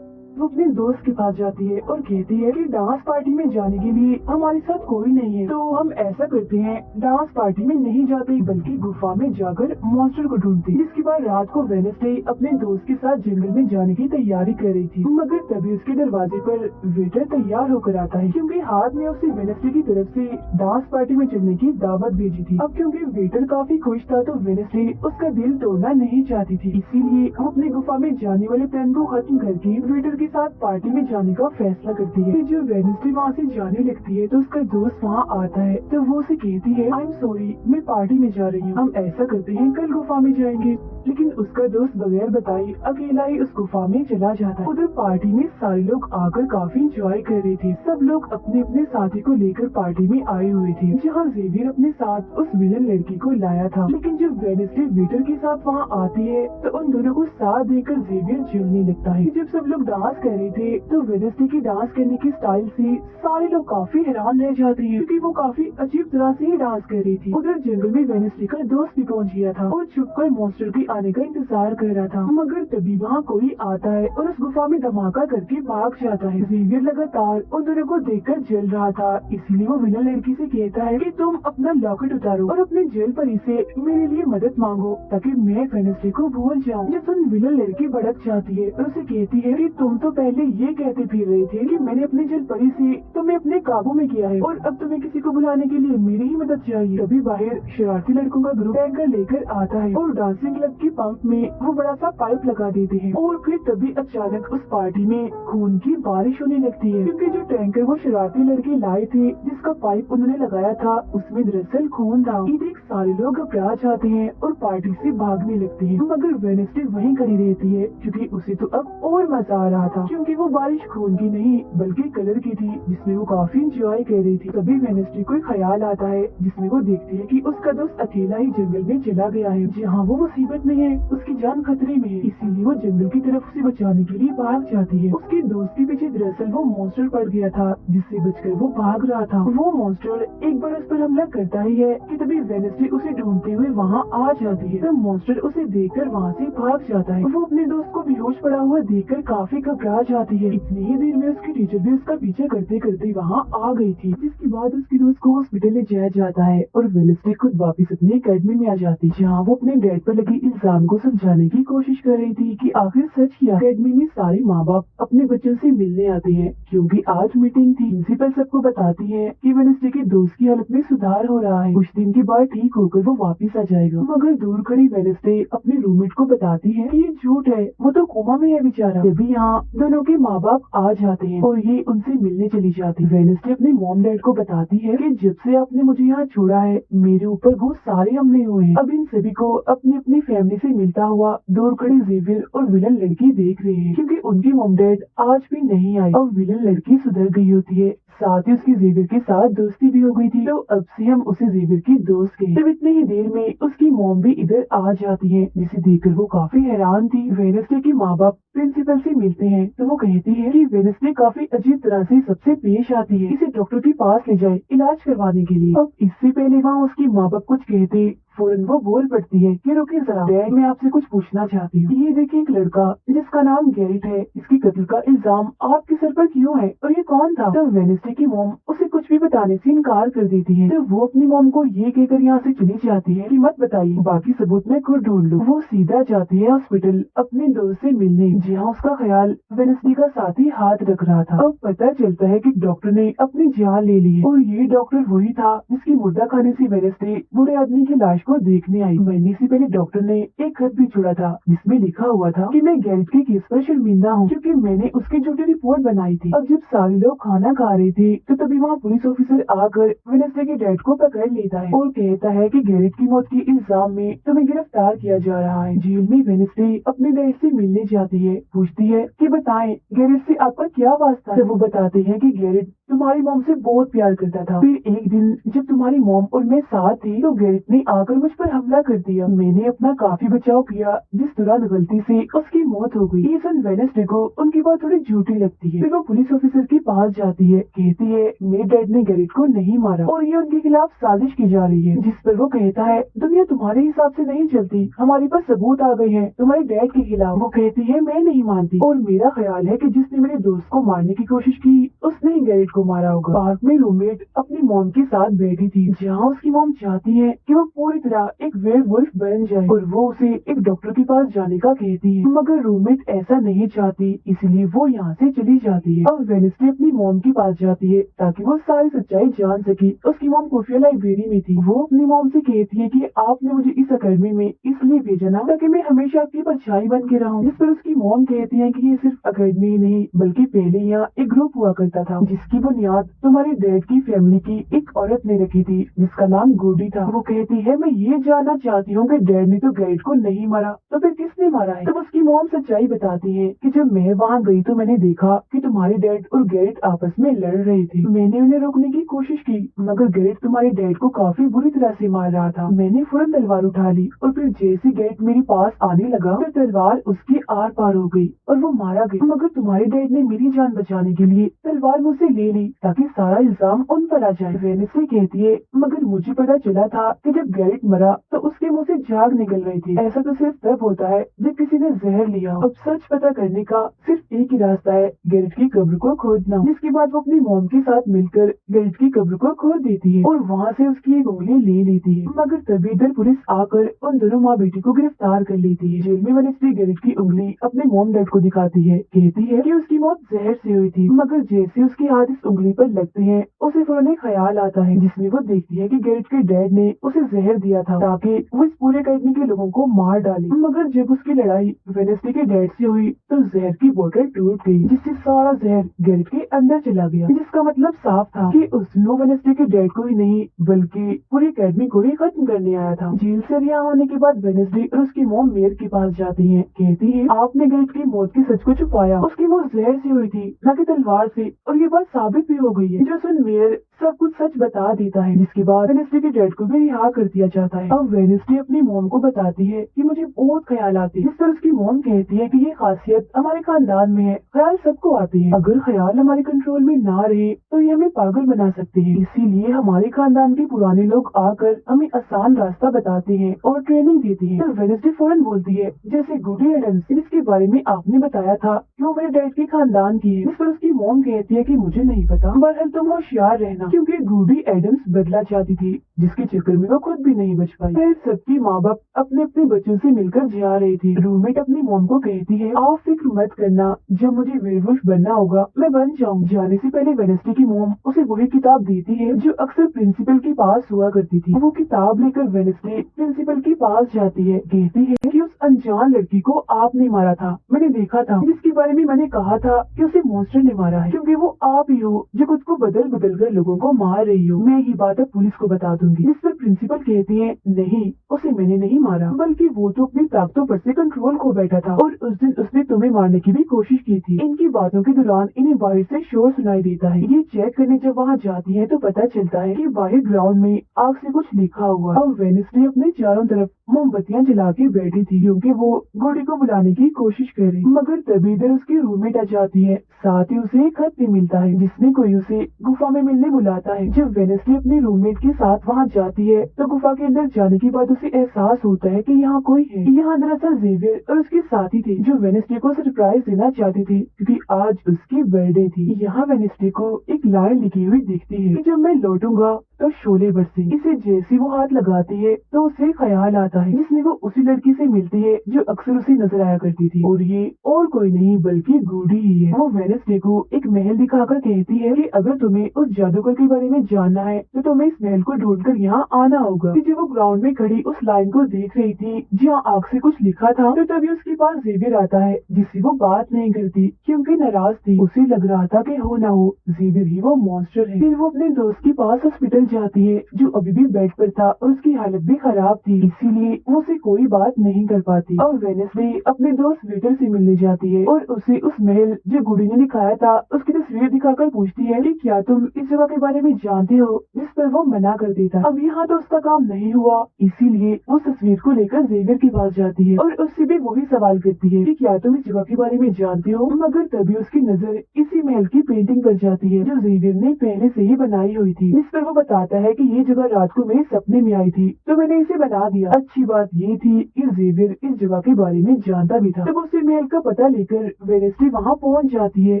वो अपने दोस्त के पास जाती है और कहती है कि डांस पार्टी में जाने के लिए हमारे साथ कोई नहीं है, तो हम ऐसा करते हैं डांस पार्टी में नहीं जाते बल्कि गुफा में जाकर मॉन्स्टर को ढूंढते। जिसके बाद रात को वेनेसडे अपने दोस्त के साथ जंगल में जाने की तैयारी कर रही थी, मगर तभी उसके दरवाजे पर वेटर तैयार होकर आता है क्योंकि हाथ में उसे वेनेसडे की तरफ से डांस पार्टी में चलने की दावत भेजी थी। अब क्योंकि वेटर काफी खुश था तो वेनेसडे उसका दिल तोड़ना नहीं चाहती थी, इसीलिए वो अपने गुफा में जाने वाले प्लान को खत्म करके वेटर के साथ पार्टी में जाने का फैसला करती है। जब वेनेसडे वहाँ से जाने लगती है तो उसका दोस्त वहाँ आता है तो वो उसे कहती है आई एम सॉरी मैं पार्टी में जा रही हूँ, हम ऐसा करते हैं कल गुफा में जाएंगे। लेकिन उसका दोस्त बगैर बताए अकेला ही उस गुफा में चला जाता है। उधर पार्टी में सारे लोग आकर काफी एंजॉय कर रहे थे, सब लोग अपने अपने साथी को लेकर पार्टी में आए हुए थे, जहाँ जेवियर अपने साथ उस विलन लड़की को लाया था। लेकिन जब वेनेसडे वेटर के साथ वहाँ आती है तो उन दोनों को साथ देकर जेवियर जलने लगता है। जब सब लोग डांस कर रहे थे तो वेनेसडे की डांस करने की स्टाइल से सारे लोग काफी हैरान रह जाते हैं क्योंकि वो काफी अजीब तरह से ही डांस कर रही थी। उधर जंगल में वेनेसडे का दोस्त भी पहुंच गया था और छुपकर मॉन्स्टर के आने का इंतजार कर रहा था, मगर तभी वहाँ कोई आता है और उस गुफा में धमाका करके भाग जाता है। जेवियर लगातार उन दोनों को देखकर जल रहा था, इसीलिए वो विलन लड़की से कहता है कि तुम अपना लॉकेट उतारो और अपने जेल परी से मेरे लिए मदद मांगो ताकि मैं वेनेसडे को भूल जाऊँ। जब सुन विलन लड़की भड़क जाती है और उसे कहती है कि तुम तो पहले ये कहते फिर रहे थे कि मैंने अपने जेल परी से तुम्हें अपने काबू में किया है और अब तुम्हें किसी को बुलाने के लिए मेरी ही मदद चाहिए। तभी बाहर शरारती लड़कों का ग्रुप टैंकर लेकर आता है और डांसिंग क्लब के पंप में वो बड़ा सा पाइप लगा देते हैं और फिर तभी अचानक उस पार्टी में खून की बारिश होने लगती है क्योंकि जो टैंकर वो शरारती लड़के लाए थे जिसका पाइप उन्होंने लगाया था उसमें दरअसल खून था। ये देख सारे लोग घबरा जाते हैं और पार्टी से भागने लगते हैं, मगर वेनेसडे वहीं खड़ी रहती है क्योंकि उसे तो अब और मजा आ रहा था क्योंकि वो बारिश खून की नहीं बल्कि कलर की थी जिसमें वो काफी एंजॉय कर रही थी। तभी वेनेसडे को ख्याल आता है जिसमें वो देखती है कि उसका दोस्त अकेला ही जंगल में चला गया है, जहाँ वो मुसीबत में है, उसकी जान खतरे में है, इसीलिए वो जंगल की तरफ उसे बचाने के लिए भाग जाती है। उसके दोस्त के पीछे दरअसल वो मॉन्स्टर पड़ गया था जिससे बचकर वो भाग रहा था। वो मॉन्स्टर एक बार उस पर हमला करता ही है कि तभी वेनेसडे उसे ढूंढते हुए वहाँ आ जाती है। तब मॉन्स्टर उसे देखकर वहाँ से भाग जाता है। वो अपने दोस्त को बेहोश पड़ा हुआ देखकर काफी घबरा जाती है। इतनी ही देर में उसकी टीचर भी उसका पीछा करते करते वहाँ आ गई थी, जिसके बाद उसके दोस्त को हॉस्पिटल ले जाया जाता है और वेनेसडे खुद वापस अपनी अकेडमी में आ जाती है, जहाँ वो अपने डैड पर लगे इल्जाम को समझाने की कोशिश कर रही थी कि आखिर सच क्या। अकेडमी में सारे माँ बाप अपने बच्चों से मिलने आते हैं क्योंकि आज मीटिंग थी। प्रिंसिपल सबको बताती है कि वेनेसडे के दोस्त की हालत में सुधार हो रहा है, कुछ दिन के बाद ठीक होकर वो वापस आ जाएगा। मगर दूर खड़ी वेनेसडे अपने रूममेट को बताती है कि ये झूठ है, वो तो कोमा में है बेचारा। तभी यहाँ दोनों के माँ बाप आ जाते हैं और ये उनसे मिलने चली जाती है। वेडनेसडे अपने मॉम डैड को बताती है कि जब से आपने मुझे यहाँ छोड़ा है मेरे ऊपर बहुत सारे हमले हुए हैं। अब इन सभी को अपनी अपनी फैमिली से मिलता हुआ दूर खड़ी जेवियर और विलन लड़की देख रहे हैं, क्योंकि उनकी मॉम डैड आज भी नहीं आई। अब विलन लड़की सुधर गई होती है, साथ ही उसकी जेवियर के साथ दोस्ती भी हो गई थी, तो अब से हम उसे जेवियर की दोस्त कहें। तब इतनी ही देर में उसकी मॉम भी इधर आ जाती है, जिसे देखकर वो काफी हैरान थी। वेडनेसडे के माँ बाप प्रिंसिपल से मिलते हैं तो वो कहती है कि वेडनेसडे काफी अजीब तरह से सबसे पेश आती है, इसे डॉक्टर के पास ले जाए इलाज करवाने के लिए। अब इससे पहले वहाँ उसकी माँ बाप कुछ कहते फौरन वो बोल पड़ती है कि रुकिए जरा डैड, मैं आपसे कुछ पूछना चाहती हूँ। ये देखिए एक लड़का जिसका नाम गैरेट है, इसकी कत्ल का इल्जाम आपके सर पर क्यों है और ये कौन था? तो वेडनेसडे की मॉम उसे कुछ भी बताने से इनकार कर देती है, तो वो अपनी मॉम को ये कहकर यहाँ से चली जाती है कि मत बताइए, बाकी सबूत मैं खुद ढूंढ लूँ। वो सीधा जाती है हॉस्पिटल अपने दोस्त से मिलने, जहाँ उसका ख्याल वेडनेसडे का साथी हाथ रख रहा था। अब पता चलता है कि डॉक्टर ने अपनी जान ले ली है और ये डॉक्टर वही था जिसकी मुर्दा खाने से वेडनेसडे बूढ़े आदमी की लाश को देखने आई। मरने से पहले डॉक्टर ने एक खत भी छोड़ा था जिसमें लिखा हुआ था कि मैं गैरेट के केस पर शर्मिंदा हूँ, क्योंकि मैंने उसकी झूठी रिपोर्ट बनाई थी। अब जब सारे लोग खाना खा रहे थे तो तभी वहाँ पुलिस ऑफिसर आकर वेडनेसडे के डैड को पकड़ लेता है और कहता है कि गैरेट की मौत के इल्जाम में तुम्हें गिरफ्तार किया जा रहा है। जेल में वेडनेसडे अपने डैड से मिलने जाती है, पूछती है कि बताएं गैरेट से आपका क्या वास्ता है। वो बताते हैं कि गैरेट तुम्हारी मॉम से बहुत प्यार करता था, फिर एक दिन जब तुम्हारी मॉम और मैं साथ थे तो गैरेट ने आकर मुझ पर हमला कर दिया। मैंने अपना काफी बचाव किया, जिस दौरान गलती से उसकी मौत हो गई। ये सुन वेडनेसडे को उनकी बात थोड़ी झूठी लगती है। फिर वो पुलिस ऑफिसर के पास जाती है, कहती है मेरे डैड ने गैरेट को नहीं मारा और ये उनके खिलाफ साजिश की जा रही है। जिस पर वो कहता है दुनिया तुम्हारे हिसाब से नहीं चलती, हमारे पास सबूत आ गए हैं तुम्हारे डैड के खिलाफ। वो कहती है मैं नहीं मानती और मेरा ख्याल है कि जिसने मेरे दोस्त को मारने की कोशिश की उसने ही गैरेट को मारा होगा। पार्क में रूममेट अपनी मॉम के साथ बैठी थी, जहाँ उसकी मॉम चाहती है कि वो पूरी तरह एक वेयरवुल्फ बन जाए और वो उसे एक डॉक्टर के पास जाने का कहती है, मगर रूममेट ऐसा नहीं चाहती, इसलिए वो यहाँ से चली जाती है। अब वेडनेसडे अपनी मॉम के पास जाती है ताकि वो सारी सच्चाई जान सके। उसकी मॉम खुफिया लाइब्रेरी में थी। वो अपनी मॉम से कहती है कि आपने मुझे इस अकेडमी में इसलिए भेजा ना ताकि मैं हमेशा आपकी परछाई बन के रहूं। जिस पर उसकी मॉम कहती है कि ये सिर्फ अकेडमी ही नहीं बल्कि पहले यहाँ एक ग्रुप हुआ करता था जिसकी बुनियाद तुम्हारे डैड की फैमिली की एक औरत ने रखी थी जिसका नाम गोडी था। वो कहती है मैं ये जानना चाहती हूँ कि डैड ने तो गैरेट को नहीं मारा तो फिर किसने मारा है। तब उसकी मॉम सच्चाई बताती है कि जब मैं वहाँ गई तो मैंने देखा कि तुम्हारे डैड और गैरेट आपस में लड़ रहे थे। मैंने उन्हें रोकने की कोशिश की मगर गैरेट तुम्हारे डैड को काफी बुरी तरह से मार रहा था। मैंने फौरन तलवार उठा ली और फिर जैसे गैरेट मेरे पास आने लगा तो तलवार उसके आर पार हो गई और वो मारा गया, मगर तुम्हारे डैड ने मेरी जान बचाने के लिए तलवार मुझसे ले ली ताकि सारा इल्जाम उन पर आ जाए। वेडनेसडे कहती है मगर मुझे पता चला था कि जब गैरेट मरा तो उसके मुंह से झाग निकल रही थी। ऐसा तो सिर्फ तब होता है जब किसी ने जहर लिया। अब सच पता करने का सिर्फ एक ही रास्ता है, गैरेट की कब्र को खोदना। जिसके बाद वो अपनी मॉम के साथ मिलकर गैरेट की कब्र को खोद देती है और वहाँ से उसकी एक उंगली ले लेती है, मगर तभी इधर पुलिस आकर उन दोनों माँ बेटी को गिरफ्तार कर लेती है। जेल में वेडनेसडे गैरेट की उंगली अपने मॉम डैड को दिखाती है, कहती है कि उसकी मौत जहर से हुई थी, मगर जैसे उसके हाथ इस उंगली पर लगते हैं उसे फौरन एक ख्याल आता है जिसमें वो देखती है कि गैरेट के डैड ने उसे जहर दिया था ताकि वो इस पूरे अकेडमी के लोगों को मार डाले। मगर जब उसकी लड़ाई वेडनेसडे के डैड से हुई तो जहर की बोतल टूट गई जिससे सारा जहर गैरेट के अंदर चला गया, जिसका मतलब साफ था कि उसने वेडनेसडे के डैड को ही नहीं बल्कि पूरी अकेडमी को ही खत्म करने आया था। जेल से रिहा होने के बाद वेडनेसडे और उसकी मॉम मेयर के पास जाती है, कहती है आपने गैरेट की मौत के सच को छुपाया, उसकी मौत जहर से हुई थी न कि तलवार से, और ये बात साबित भी हो गई है। जो सुन मेयर सब कुछ सच बता देता है, जिसके बाद वेडनेसडे के डैड को भी रिहा कर दिया जाता है। अब वेडनेसडे अपनी मॉम को बताती है कि मुझे बहुत ख्याल आते हैं, जिस पर उसकी मॉम कहती है कि ये खासियत हमारे खानदान में है, ख्याल सबको आते हैं, अगर ख्याल हमारे कंट्रोल में ना रहे तो ये हमें पागल बना सकते हैं, इसीलिए हमारे खानदान के पुराने लोग आकर हमें आसान रास्ता बताते हैं और ट्रेनिंग देते हैं। तो वेडनेसडे फौरन बोलती है जैसे गुडी एडम्स जिसके बारे में आपने बताया था कि वो मेरे डैड के खानदान की है, जिस पर उसकी मॉम कहती है कि मुझे नहीं पता, बहरहाल तुम होशियार रहना, क्योंकि गुडी एडम्स बदला चाहती थी जिसके चक्कर में वो खुद भी नहीं बच पाई। फिर सबकी माँ बाप अपने अपने बच्चों से मिलकर जा रहे थे। रूममेट अपनी मॉम को कहती है, आप फिक्र मत करना, जब मुझे वेयरवुल्फ बनना होगा मैं बन जाऊँ। जाने से पहले वेडनेसडे की मॉम उसे वही किताब देती है जो अक्सर प्रिंसिपल के पास हुआ करती थी। वो किताब लेकर वेडनेसडे प्रिंसिपल के पास जाती है, कहती है कि उस अनजान लड़की को आपने मारा था, मैंने देखा था, जिसके बारे में मैंने कहा था कि उसे मॉन्स्टर ने मारा है, क्योंकि वो आप ही हो जो खुद को बदल बदल कर लोगों को मार रही हो। मैं ये बात अब पुलिस को बता दूंगी। जिस पर प्रिंसिपल कहती है, नहीं, उसे मैंने नहीं मारा, बल्कि वो तो अपनी ताकतों पर से कंट्रोल खो बैठा था और उस दिन उसने तुम्हें मारने की भी कोशिश की थी। इनकी बातों के दौरान इन्हें बाहर से शोर सुनाई देता है। ये चेक करने जब वहाँ जाती है तो पता चलता है कि बाहर ग्राउंड में आग से कुछ लिखा हुआ। अब वेडनेसडे अपने चारों तरफ मोमबत्तियां जला के बैठी थी क्योंकि वो गुडी को बुलाने की कोशिश कर रही, मगर तभी इधर उसकी रूममेट आ जाती है। साथ ही उसे एक खत भी मिलता है जिसमें कोई उसे गुफा में मिलने बुलाता है। जब वेडनेसडे अपनी रूममेट के साथ वहाँ जाती है तो गुफा के अंदर जाने के बाद उसे एहसास होता है कि यहाँ कोई है। यहाँ दरअसल जेवियर और उसके साथी थे जो वेडनेसडे को सरप्राइज देना चाहते थे क्योंकि आज उसकी बर्थडे थी। यहाँ वेडनेसडे को एक लाइन लिखी हुई दिखती है कि जब मैं लौटूंगा तो शोले बरसे। इसे जैसी वो हाथ लगाती है तो उसे ख्याल आता है जिसमें वो उसी लड़की से मिलती है जो अक्सर उसे नजर आया करती थी, और ये और कोई नहीं बल्कि गुडी ही है। वो वेडनेसडे को एक महल दिखाकर कहती है कि अगर तुम्हें उस जादूगर के बारे में जानना है तो तुम्हें इस महल को ढूंढकर यहाँ आना होगा। जब वो ग्राउंड में खड़ी उस लाइन को देख रही थी जहाँ आग से कुछ लिखा था तो तभी उसके पास जेवियर आता है जिससे वो बात नहीं करती क्योंकि नाराज थी। उसे लग रहा था कि हो ना हो जेवियर ही वो मॉन्स्टर है। फिर वो अपने दोस्त के पास हॉस्पिटल जाती है जो अभी भी बेड पर था और उसकी हालत भी खराब थी, इसीलिए वो उसे कोई बात नहीं कर पाती। अब वेडनेसडे अपने दोस्त वेटर से मिलने जाती है और उसे उस महल जो गुडी ने दिखाया था उसकी तस्वीर दिखाकर पूछती है कि क्या तुम इस जगह के बारे में जानते हो, जिस पर वो मना कर देता। अब यहाँ तो उसका काम नहीं हुआ, इसीलिए वो तस्वीर को लेकर जेवियर के पास जाती है और उससे भी वही सवाल करती है कि क्या तुम इस जगह के बारे में जानते हो, मगर तभी उसकी नजर इसी महल की पेंटिंग पर जाती है जो जेवियर ने पहले से ही बनाई हुई थी, जिस पर वो बताता है कि ये जगह रात को मेरे सपने में आई थी तो मैंने इसे बना दिया। अच्छी बात ये थी कि जेवियर इस जगह के बारे में जानता भी था। तब उसे महल का पता लेकर वेडनेसडे वहाँ पहुँच जाती है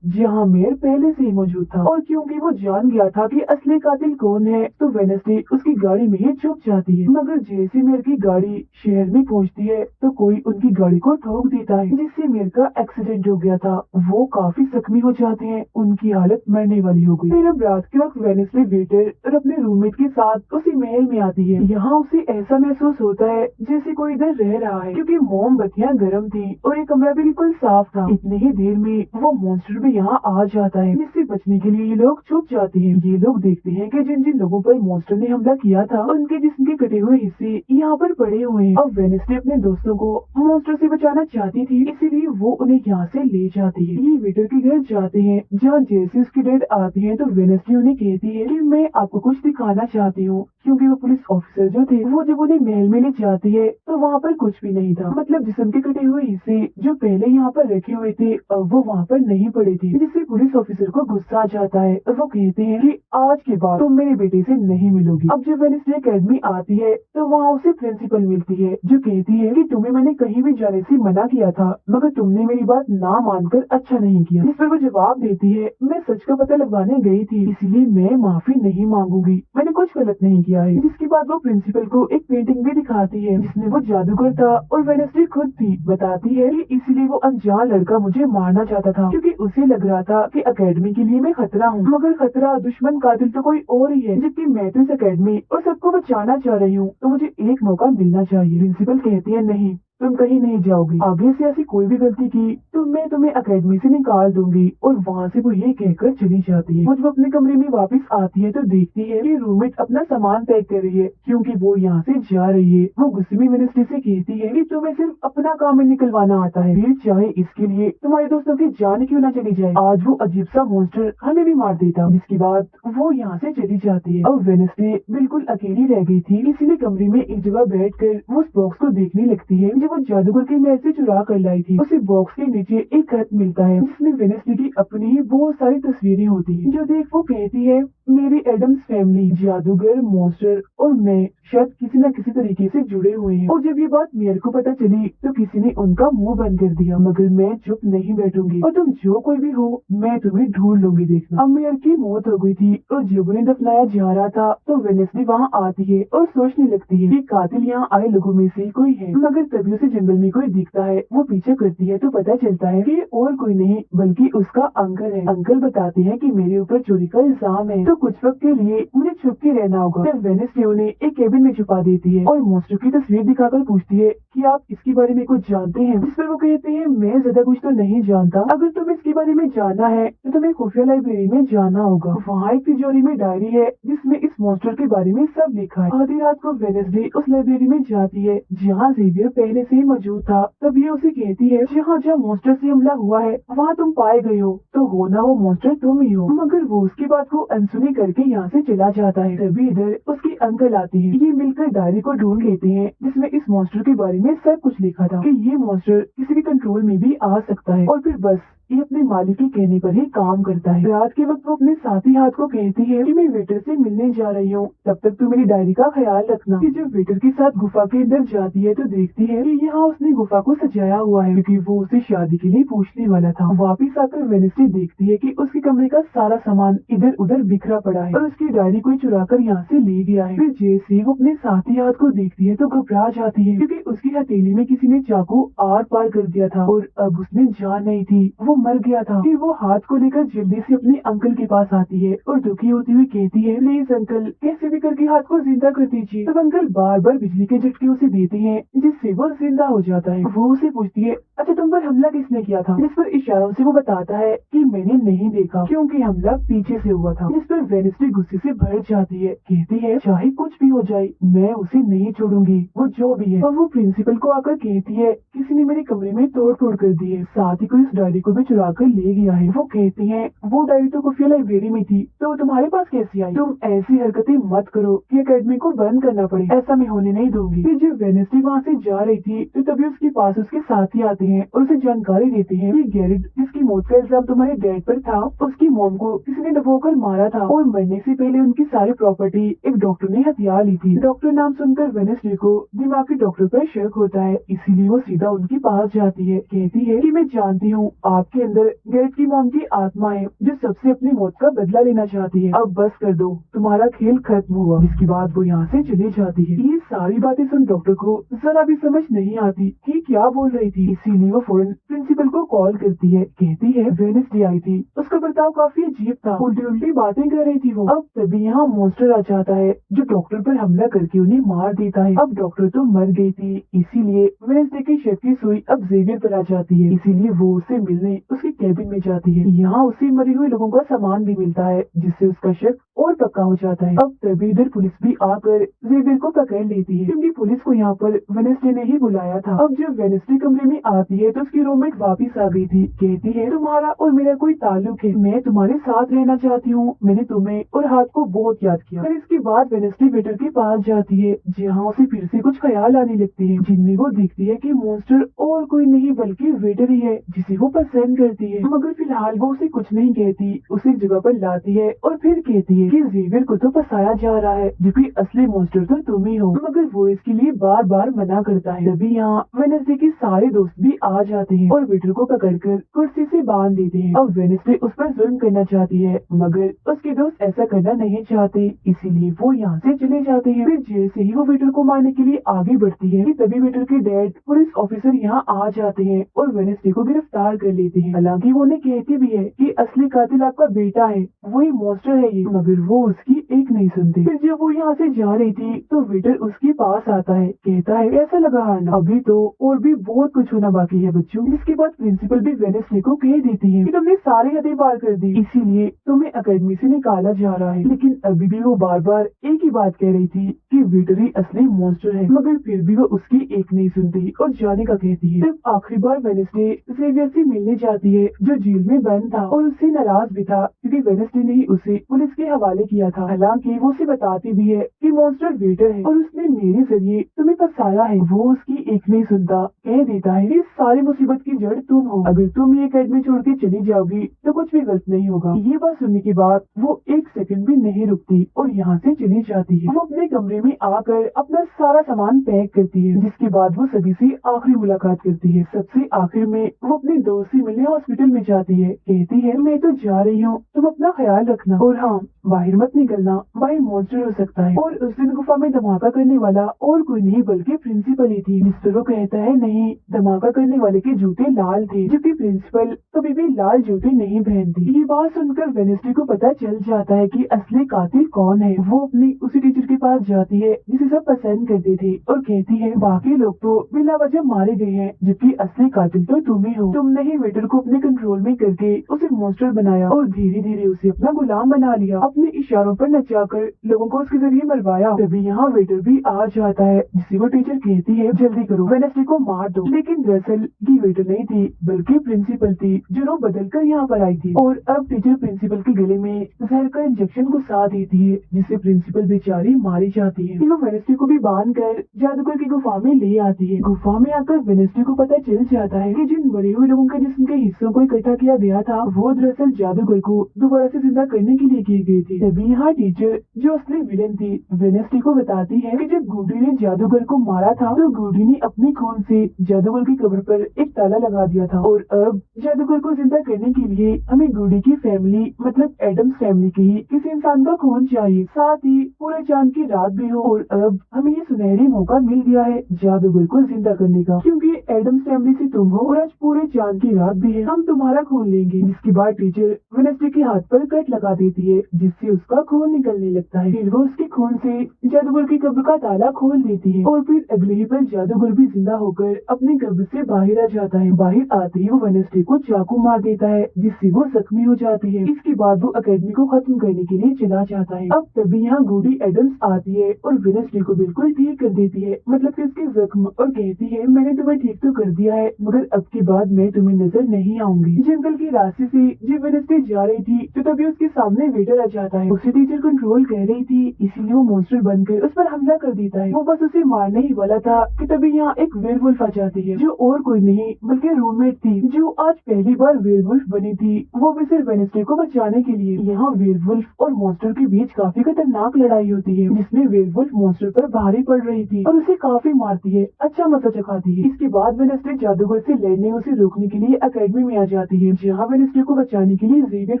जहाँ मेयर पहले से ही मौजूद था, और क्योंकि वो जान गया था कि असली कातिल कौन है तो वेडनेसडे उसकी गाड़ी में ही छुप जाती है। मगर जैसे मेयर की गाड़ी शहर में पहुँचती है तो कोई उनकी गाड़ी को ठोक देता है जिससे मेयर का एक्सीडेंट हो गया था। वो काफी जख्मी हो जाते हैं, उनकी हालत मरने वाली हो गई। फिर अब रात के वक्त वेडनेसडे वेटर और अपने रूममेट के साथ उसी महल में आती है। यहाँ उसे ऐसा महसूस होता है जैसे कोई इधर रह रहा है क्योंकि मोमबत्तियां गर्म थी और ये कमरा बिल्कुल साफ था। इतने ही देर में वो मॉन्स्टर भी यहाँ आ जाता है जिससे बचने के लिए ये लोग छुप जाते हैं। ये लोग देखते हैं कि जिन जिन लोगों पर मॉन्स्टर ने हमला किया था उनके जिस्म के कटे हुए हिस्से यहाँ पर पड़े हुए हैं। अब वेडनेसडे अपने दोस्तों को मॉन्स्टर से बचाना चाहती थी, इसीलिए वो उन्हें यहाँ से ले जाती है। ये वेटर के घर जाते हैं जहाँ जैसे उसकी डेड आती है तो वेडनेसडे उन्हें कहती है कि मैं आपको कुछ दिखाना चाहती हूँ, क्योंकि वो पुलिस ऑफिसर जो थे वो जब उन्हें महल में ले जाती है तो वहाँ पर कुछ भी नहीं था, मतलब जिस्म के कटे हुए हिस्से जो पहले यहाँ पर रखे हुए थे अब वो वहाँ पर नहीं पड़े थे, जिससे पुलिस ऑफिसर को गुस्सा आ जाता है और वो कहते हैं कि आज के बाद तुम मेरे बेटे से नहीं मिलोगी। अब जब वेडनेसडे एकेडमी आती है तो वहाँ उसे प्रिंसिपल मिलती है जो कहती है कि तुम्हें मैंने कहीं भी जाने से मना किया था मगर तुमने मेरी बात ना मानकर अच्छा नहीं किया। जिस पर वो जवाब देती है, मैं सच का पता लगाने गई थी इसलिए मैं माफी नहीं मांगूंगी, मैंने कुछ गलत नहीं किया है। जिसके बाद वो प्रिंसिपल को एक पेंटिंग भी दिखाती है जिसमें वो जादूगर था और वेडनेसडे खुद थी। बताती है कि इसीलिए वो अनजान लड़का मुझे मारना चाहता था क्योंकि उसे लग रहा था कि एकेडमी के लिए मैं खतरा हूँ, मगर खतरा दुश्मन कातिल तो कोई और ही है, जबकि मैं तो इस एकेडमी और सबको बचाना चाह रही हूँ तो मुझे एक मौका मिलना चाहिए। प्रिंसिपल कहती है नहीं, तुम कहीं नहीं जाओगी, आगे से ऐसी कोई भी गलती की तो मैं तुम्हें एकेडमी से निकाल दूंगी। और वहाँ से वो ये कहकर चली जाती है। वो जब अपने कमरे में वापस आती है तो देखती है कि रूममेट अपना सामान पैक कर रही है क्योंकि वो यहाँ से जा रही है। वो गुस्से में वेडनेसडे से कहती है कि तुम्हें सिर्फ अपना काम ही निकलवाना आता है, फिर चाहे इसके लिए तुम्हारे दोस्तों की जान क्यों ना चली जाए, आज वो अजीब सा मॉन्स्टर हमें भी मार देता। जिसके बाद वो यहाँ से चली जाती है। अब वेडनेसडे बिल्कुल अकेली रह गई थी, इसीलिए कमरे में एक जगह बैठकर वो उस बॉक्स को देखने लगती है वो जादूगर के महल से चुरा कर लाई थी। उसे बॉक्स के नीचे एक खत मिलता है जिसमें वेडनेसडे की अपनी ही बहुत सारी तस्वीरें होती हैं। जो देख वो कहती है मेरी एडम्स फैमिली, जादूगर, मॉन्स्टर और मैं शायद किसी न किसी तरीके से जुड़े हुए हैं। और जब ये बात मेरे को पता चली तो किसी ने उनका मुंह बंद कर दिया, मगर मैं चुप नहीं बैठूंगी और तुम जो कोई भी हो मैं तुम्हें ढूंढ लूंगी। देखना, अब मेयर की मौत हो गई थी और जब उन्हें दफनाया जा रहा था तो वेनेसली वहाँ आती है और सोचने लगती है कि कातिल यहाँ आए लोगों में से कोई है, मगर तभी उसे जंगल में कोई दिखता है। वो पीछे करती है तो पता चलता है कि और कोई नहीं बल्कि उसका अंकल है। अंकल बताते हैं कि मेरे ऊपर चोरी का इल्जाम है तो कुछ वक्त के लिए मुझे छुप के रहना होगा। तब वेनेसली उन्हें एक केबिन में छुपा देती है और मॉन्स्टर की तस्वीर दिखाकर पूछती है कि आप इसके बारे में कुछ जानते हैं, जिस पर वो कहते हैं मैं ज्यादा कुछ तो नहीं जानता, अगर तुम्हें इसके बारे में जानना है तो तुम्हें खुफिया लाइब्रेरी में जाना होगा। वहाँ एक तिजोरी में डायरी है जिसमें इस मॉन्स्टर के बारे में सब लिखा है। आधी रात को वेनेसडे उस लाइब्रेरी में जाती है जहाँ जेवियर पहले से ही मौजूद था। तब ये उसे कहती है जहाँ जहाँ मॉन्स्टर से हमला हुआ है वहाँ तुम पाए गए हो तो होना वो मॉन्स्टर तुम ही हो, मगर वो उसकी बात को अनसुनी करके यहाँ से चला जाता है। तभी इधर उसकी अंकल आती है। ये मिलकर डायरी को ढूंढ लेते हैं जिसमें इस मॉन्स्टर के बारे में सब कुछ लिखा था कि ये मॉन्स्टर किसी के कंट्रोल में भी आ सकता है और फिर बस ये अपने मालिक के कहने पर ही काम करता है। रात के वक्त वो अपने साथी हाथ को कहती है कि मैं वेटर से मिलने जा रही हूँ, तब तक तू मेरी डायरी का ख्याल रखना। कि जब वेटर के साथ गुफा के अंदर जाती है तो देखती है कि यहाँ उसने गुफा को सजाया हुआ है क्योंकि वो उसे शादी के लिए पूछने वाला था। वापिस आकर वेनेसडे देखती है कि उसके कमरे का सारा सामान इधर उधर बिखरा पड़ा है और उसकी डायरी कोई चुरा कर यहाँ से ले गया है। फिर जैसे वो अपने साथी हाथ को देखती है तो घबरा जाती है क्योंकि उसकी हथेली में किसी ने चाकू आर पार कर दिया था और अब उसमें जान नहीं थी, वो मर गया था। फिर वो हाथ को लेकर जल्दी से अपने अंकल के पास आती है और दुखी होती हुई कहती है प्लीज अंकल कैसे भी करके हाथ को जिंदा कर दीजिए। तब अंकल बार बार बिजली के झटके उसे देते हैं जिससे वो जिंदा हो जाता है। वो उसे पूछती है अच्छा तुम पर हमला किसने किया था, जिस पर इशारों से वो बताता है कि मैंने नहीं देखा क्योंकि हमला पीछे से हुआ था। जिस पर वेनेसडे गुस्से से भर जाती है, कहती है चाहे कुछ भी हो जाए मैं उसे नहीं छोड़ूंगी, वो जो भी है। और वो प्रिंसिपल को आकर कहती है किसी ने मेरे कमरे में तोड़ फोड़ कर दी है, साथ ही कोई इस डायरी को भी चुरा कर ले गया है। वो कहती है वो डायरी तो खुफिया लाइब्रेरी में थी तो तुम्हारे पास कैसी आई, तुम ऐसी हरकतें मत करो कि अकेडमी को बंद करना पड़े, ऐसा मैं होने नहीं दूंगी। फिर जब वेनेसडे वहाँ से जा रही थी तो तभी उसके पास उसके साथी आते हैं और उसे जानकारी देते हैं कि गैरेट जिसकी मौत का इल्जाम तुम्हारे डैड पर था उसकी मॉम को किसी ने डबोकर मारा था और मरने से पहले उनकी सारी प्रॉपर्टी एक डॉक्टर ने हथिया ली थी। डॉक्टर नाम सुनकर वेनेसडे को दिमागी डॉक्टर पर शक होता है, इसीलिए वो सीधा उनके पास जाती है। कहती है कि मैं जानती हूँ आपके अंदर गैरेट की मॉम की आत्मा है जो सबसे अपनी मौत का बदला लेना चाहती है, अब बस कर दो तुम्हारा खेल खत्म हुआ। जिसके बाद वो यहाँ से चली जाती है। ये सारी बातें सुन डॉक्टर को जरा भी समझ नहीं आती कि क्या बोल रही थी, इसीलिए वो फौरन प्रिंसिपल को कॉल करती है। कहती है वेनेसडे आई थी, उसका बर्ताव काफी अजीब था, उल्टी उल्टी बातें कर रही थी वो। अब तभी यहाँ मॉन्स्टर आ जाता है जो डॉक्टर पर हमला करके उन्हें मार देता है। अब डॉक्टर तो मर गई थी, इसीलिए वेनेसडे की शक की सुई अब जेवियर पर आ जाती है, इसीलिए वो उसे मिलने उसके कैबिन में जाती है। यहाँ उसे मरे हुए लोगों का सामान भी मिलता है जिससे उसका शक और पक्का हो जाता है। अब तभी इधर पुलिस भी आकर जेवियर को पकड़ लेती है क्योंकि पुलिस को यहाँ पर वेनेसडे ने ही बुलाया था। अब जब वेनेसडे कमरे में आती है तो उसकी रूममेट वापिस आ गई थी। कहती है तुम्हारा और मेरा कोई ताल्लुक है, मैं तुम्हारे साथ रहना चाहती हूँ, मैंने तुम्हें और हाथ को बहुत याद किया। फिर इसके बाद वेनेसडे वेटर के पास जाती है जहाँ उसे फिर से कुछ ख्याल आने लगते हैं जिनमें वो देखती है कि मॉन्स्टर और कोई नहीं बल्कि वेटर ही है जिसे वो पसंद करती है। मगर फिलहाल वो उसे कुछ नहीं कहती, उसे एक जगह पर लाती है और फिर कहती है कि जेवियर को तो फंसाया जा रहा है जबकि असली मॉन्स्टर तो तुम ही हो, मगर वो इसके लिए बार बार मना करता है। तभी यहाँ वेनेसडे के सारे दोस्त भी आ जाते हैं और वेटर को पकड़कर कुर्सी से बांध देते हैं। अब वेनेसडे उस पर जुल्म करना चाहती है मगर उसके दोस्त ऐसा करना नहीं चाहते, इसीलिए वो यहाँ से चले जाते हैं। फिर जैसे ही वो वेटर को मारने के लिए आगे बढ़ती है तभी वेटर के डैड पुलिस ऑफिसर यहाँ आ जाते हैं और वेनेसडे को गिरफ्तार कर लेते हैं। हालांकि वो उन्हें कहती भी है कि असली कातिल आपका बेटा है, वही मॉन्स्टर है ये, मगर वो उसकी एक नहीं सुनती। फिर जब वो यहाँ से जा रही थी तो वेटर उसके पास आता है, कहता है कैसा लगा हारना, अभी तो और भी बहुत कुछ होना बाकी है बच्चों। जिसके बाद प्रिंसिपल भी वेनेसडे को कह देती है कि तुमने सारी हदें पार कर दी, इसीलिए तुम्हें अकेडमी से निकाला जा रहा है। लेकिन अभी भी वो बार बार एक ही बात कह रही थी कि वेटर ही असली मॉन्स्टर है, मगर फिर भी वो उसकी एक नहीं सुनती और जाने का कहती है। तब आखिरी बार वेनेसडे जेवियर से मिलने जाती जाती है जो जेल में बंद था और उससे नाराज भी था क्योंकि वेडनेसडे ने ही उसे पुलिस के हवाले किया था। हालांकि वो उसे बताती भी है कि मॉन्स्टर वेटर है और उसने मेरे जरिए तुम्हें फंसाया है। वो उसकी एक नहीं सुनता, कह देता है इस सारी मुसीबत की जड़ तुम हो, अगर तुम ये अकेडमी छोड़ के चली जाओगी तो कुछ भी गलत नहीं होगा। ये बात सुनने के बाद वो एक सेकंड भी नहीं रुकती और यहाँ से चली जाती है। वो अपने कमरे में आकर अपना सारा सामान पैक करती है, जिसके बाद वो सभी से आखिरी मुलाकात करती है। सबसे आखिर में वो अपने दोस्त से मिलने हॉस्पिटल में जाती है, कहती है मैं तो जा रही हूँ, तुम अपना ख्याल रखना और हाँ बाहर मत निकलना, बाहर मॉन्स्टर हो सकता है। और उस दिन गुफा में धमाका करने वाला और कोई नहीं बल्कि प्रिंसिपल ही थी। जिस पर वो कहता है नहीं, धमाका करने वाले के जूते लाल थे, जबकि प्रिंसिपल कभी भी लाल जूते नहीं पहनती। ये बात सुनकर वेडनेसडे को पता चल जाता है कि असली कातिल कौन है। वो अपनी उसी टीचर के पास जाती है जिसे सब पसंद करते थे और कहती है बाकी लोग तो बिला वजह मारे गए हैं, जबकि असली कातिल तो तुम ही हो। तुमने ही वेटर को अपने कंट्रोल में करके उसे मॉन्स्टर बनाया और धीरे धीरे उसे अपना गुलाम बना लिया, अपने इशारों पर नचाकर लोगों को उसके जरिए मरवाया। तभी यहाँ वेटर भी आ जाता है, जिसे वो टीचर कहती है जल्दी करो, वेडनेसडे को मार दो। लेकिन दरअसल ये वेटर नहीं थी बल्कि प्रिंसिपल थी, जो रूप बदल कर यहाँ पर आई थी। और अब टीचर प्रिंसिपल के गले में जहर का इंजेक्शन घुसा देती है, जिससे प्रिंसिपल बेचारी मारी जाती है। वो वेडनेसडे को भी बांध कर जादूगर की गुफा में ले आती है। गुफा में आकर वेडनेसडे को पता चल जाता है कि जिन मरे हुए लोगों के जिस्म के हिस्सों को इकट्ठा किया गया था वो दरअसल जादूगर को दोबारा से जिंदा करने के लिए किए गए थे। तभी यहाँ टीचर जो असली विलन थी वेडनेसडे को बताती है कि जब गुडी ने जादूगर को मारा था तो गुडी ने अपने खून से जादूगर की कब्र पर एक ताला लगा दिया था और अब जादूगर को जिंदा करने के लिए हमें गुडी की फैमिली मतलब एडम्स फैमिली के ही किसी इंसान का खून चाहिए, साथ ही पूरे चांद की रात भी हो। और अब हमें ये सुनहरी मौका मिल गया है जादूगर को जिंदा करने का, क्योंकि एडम्स फैमिली से तुम हो और आज पूरे चांद की रात भी है, हम तुम्हारा खून लेंगे। जिसके बाद टीचर वेडनेसडे के हाथ पर कट लगा देती है, जिससे उसका खून निकलने लगता है। फिर वो उसके खून से जादूगर की कब्र का ताला खोल देती है और फिर अगले ही पल जादूगर भी जिंदा होकर अपनी कब्र से बाहर आ जाता है। बाहर आते ही वो वेडनेसडे को चाकू मार देता है, जिससे वो जख्मी हो जाती है। इसके बाद वो अकेडमी को खत्म करने के लिए चला जाता है। अब तभी यहाँ गुडी एडम्स आती है और वेडनेसडे को बिल्कुल ठीक कर देती है, मतलब कि उसके जख्म, और कहती है मैंने तुम्हें ठीक तो कर दिया है मगर अब की बाद मैं तुम्हें नजर नहीं आऊंगी। जंगल के रास्ते से जब वेडनेसडे जा रही थी तो तभी उसके सामने वेटर आ जाता है। उसे टीचर कंट्रोल कर रही थी, इसीलिए वो मॉन्स्टर बनकर उस पर हमला कर देता है। वो बस उसे मारने ही वाला था कि तभी यहाँ एक वेयरवुल्फ आ जाती है, जो और कोई नहीं बल्कि रूममेट थी, जो आज पहली बार वेयरवुल्फ बनी थी, वो भी सिर्फ वेडनेसडे को बचाने के लिए। यहाँ वेयरवुल्फ और मॉन्स्टर के बीच काफी खतरनाक लड़ाई होती है, जिसमें वेयरवुल्फ मॉन्स्टर पर भारी पड़ रही थी और उसे काफी मारती है, अच्छा मजा चखाती है। इसके बाद वेडनेसडे जादूगर से लड़ने उसे रोकने के लिए अकेडमी में आ जाती है, जहाँ वेडनेसडे को बचाने के लिए जेवियर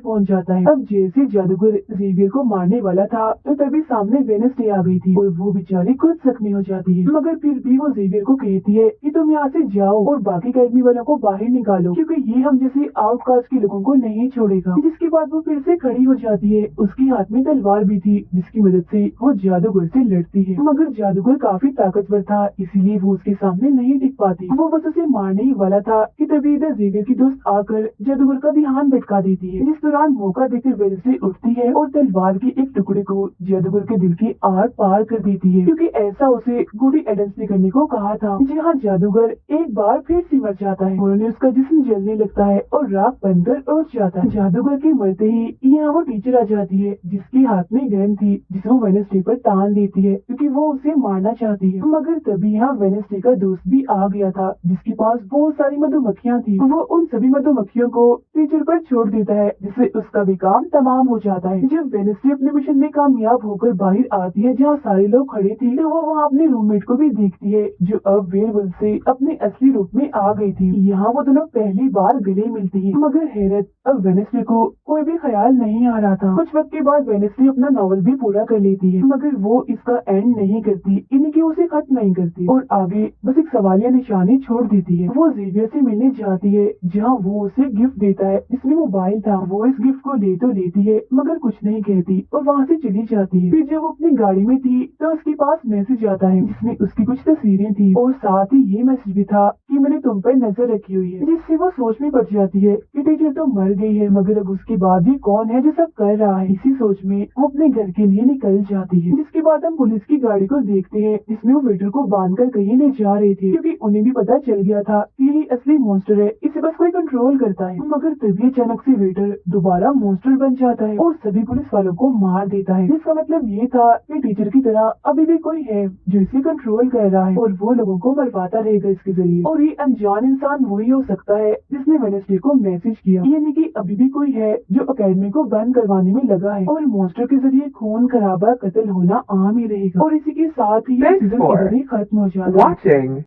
पहुँच जाता है। अब जैसे जादूगर जेवियर को मारने वाला था तो तभी सामने वेडनेसडे आ गई थी और वो बेचारी खुद जख्मी हो जाती है, मगर फिर भी वो जेवियर को कहती है कि तुम यहाँ से जाओ और बाकी अकेडमी वालों को बाहर निकालो, क्योंकि ये हम जैसे आउटकास्ट के लोगों को नहीं छोड़ेगा। जिसके बाद वो फिर से खड़ी हो जाती है, उसके हाथ में तलवार भी थी, जिसकी मदद से वो जादूगर से लड़ती है, मगर जादूगर काफी ताकतवर था, इसीलिए वो उसके सामने नहीं टिक पाती। वो बस उसे मारने ही वाला था कि तभी इधर जेवियर की दोस्त आकर जादूगर का ध्यान भटका देती है। जिस दौरान मौका देकर वेडनेसडे उठती है और तलवार के एक टुकड़े को जादूगर के दिल के आर पार कर देती है, क्योंकि ऐसा उसे गुडी एडम्स ने करने को कहा था। जहाँ जादूगर एक बार फिर से मर जाता है, उन्होंने उसका जिस्म जलने लगता है और राख बनकर उड़ जाता है। जादूगर के मरते ही यहाँ वो टीचर आ जाती है, जिसके हाथ में गन थी, जिसे वो वेडनेसडे पर तान देती है क्योंकि वो उसे मारना चाहती है। मगर तभी यहाँ वेडनेसडे का दोस्त भी आ गया था, जिसके पास बहुत सारी मधुमक्खियाँ थी। वो उन सभी मधुमक्खियों को टीचर पर छोड़ देता है, जिससे उसका भी काम तमाम हो जाता है। जब वेडनेसडे अपने मिशन में कामयाब होकर बाहर आती है जहाँ सारे लोग खड़े थे, तो वो वहाँ अपने रूममेट को भी देखती है, जो अब वेयरवुल्फ से अपने असली रूप में आ गई थी। यहाँ वो दोनों पहली बार गले मिलती है, मगर हैरत, अब वेडनेसडे को कोई भी ख्याल नहीं आ रहा था। कुछ वक्त के बाद वेडनेसडे अपना नॉवल भी पूरा कर लेती है, मगर वो इसका एंड नहीं करती, यानी कि उसे खत्म नहीं करती और आगे बस एक सवालिया निशानी छोड़ देती है। वो जेवियर से मिलने जाती है, जहाँ वो उसे गिफ्ट देता है, जिसमें मोबाइल था, वो इस गिफ्ट को ले तो लेती है मगर कुछ नहीं कहती और वहाँ से चली जाती है। फिर जब वो अपनी गाड़ी में थी तो उसके पास मैसेज आता है जिसमें उसकी कुछ तस्वीरें थी और साथ ही ये मैसेज भी था कि मैंने तुम पर नजर रखी हुई है, जिससे वो सोच में पड़ जाती है कि टीचर तो मर गई है मगर अब उसके बाद ये कौन है जो सब कर रहा है। इसी सोच में वो अपने घर के लिए निकल जाती है। जिसके बाद हम पुलिस की गाड़ी को देखते हैं जिसमें वो वेटर को बांधकर कहीं ले जा रहे थे क्योंकि उन्हें भी पता चल गया था कि ये असली मॉन्स्टर है, इसे बस कोई कंट्रोल करता है। मगर तभी अचानक से वेटर दोबारा मॉन्स्टर बन जाता है और सभी पुलिस वालों को मार देता है, जिसका मतलब ये था कि टीचर की तरह अभी भी कोई है जो इसे कंट्रोल कर रहा है और वो लोगों को मरवाता रहेगा इसके जरिए। और ये अनजान इंसान वही हो सकता है जिसने वेडनेसडे को मैसेज किया, यानी कि अभी भी कोई है जो अकेडमी को बंद करवाने में लगा है और मॉन्स्टर के जरिए खून खराबा कत्ल होना आम ही रहेगा। और इसी के साथ ही Thanks सीजन for इधर ही खत्म हो जाता है। watching.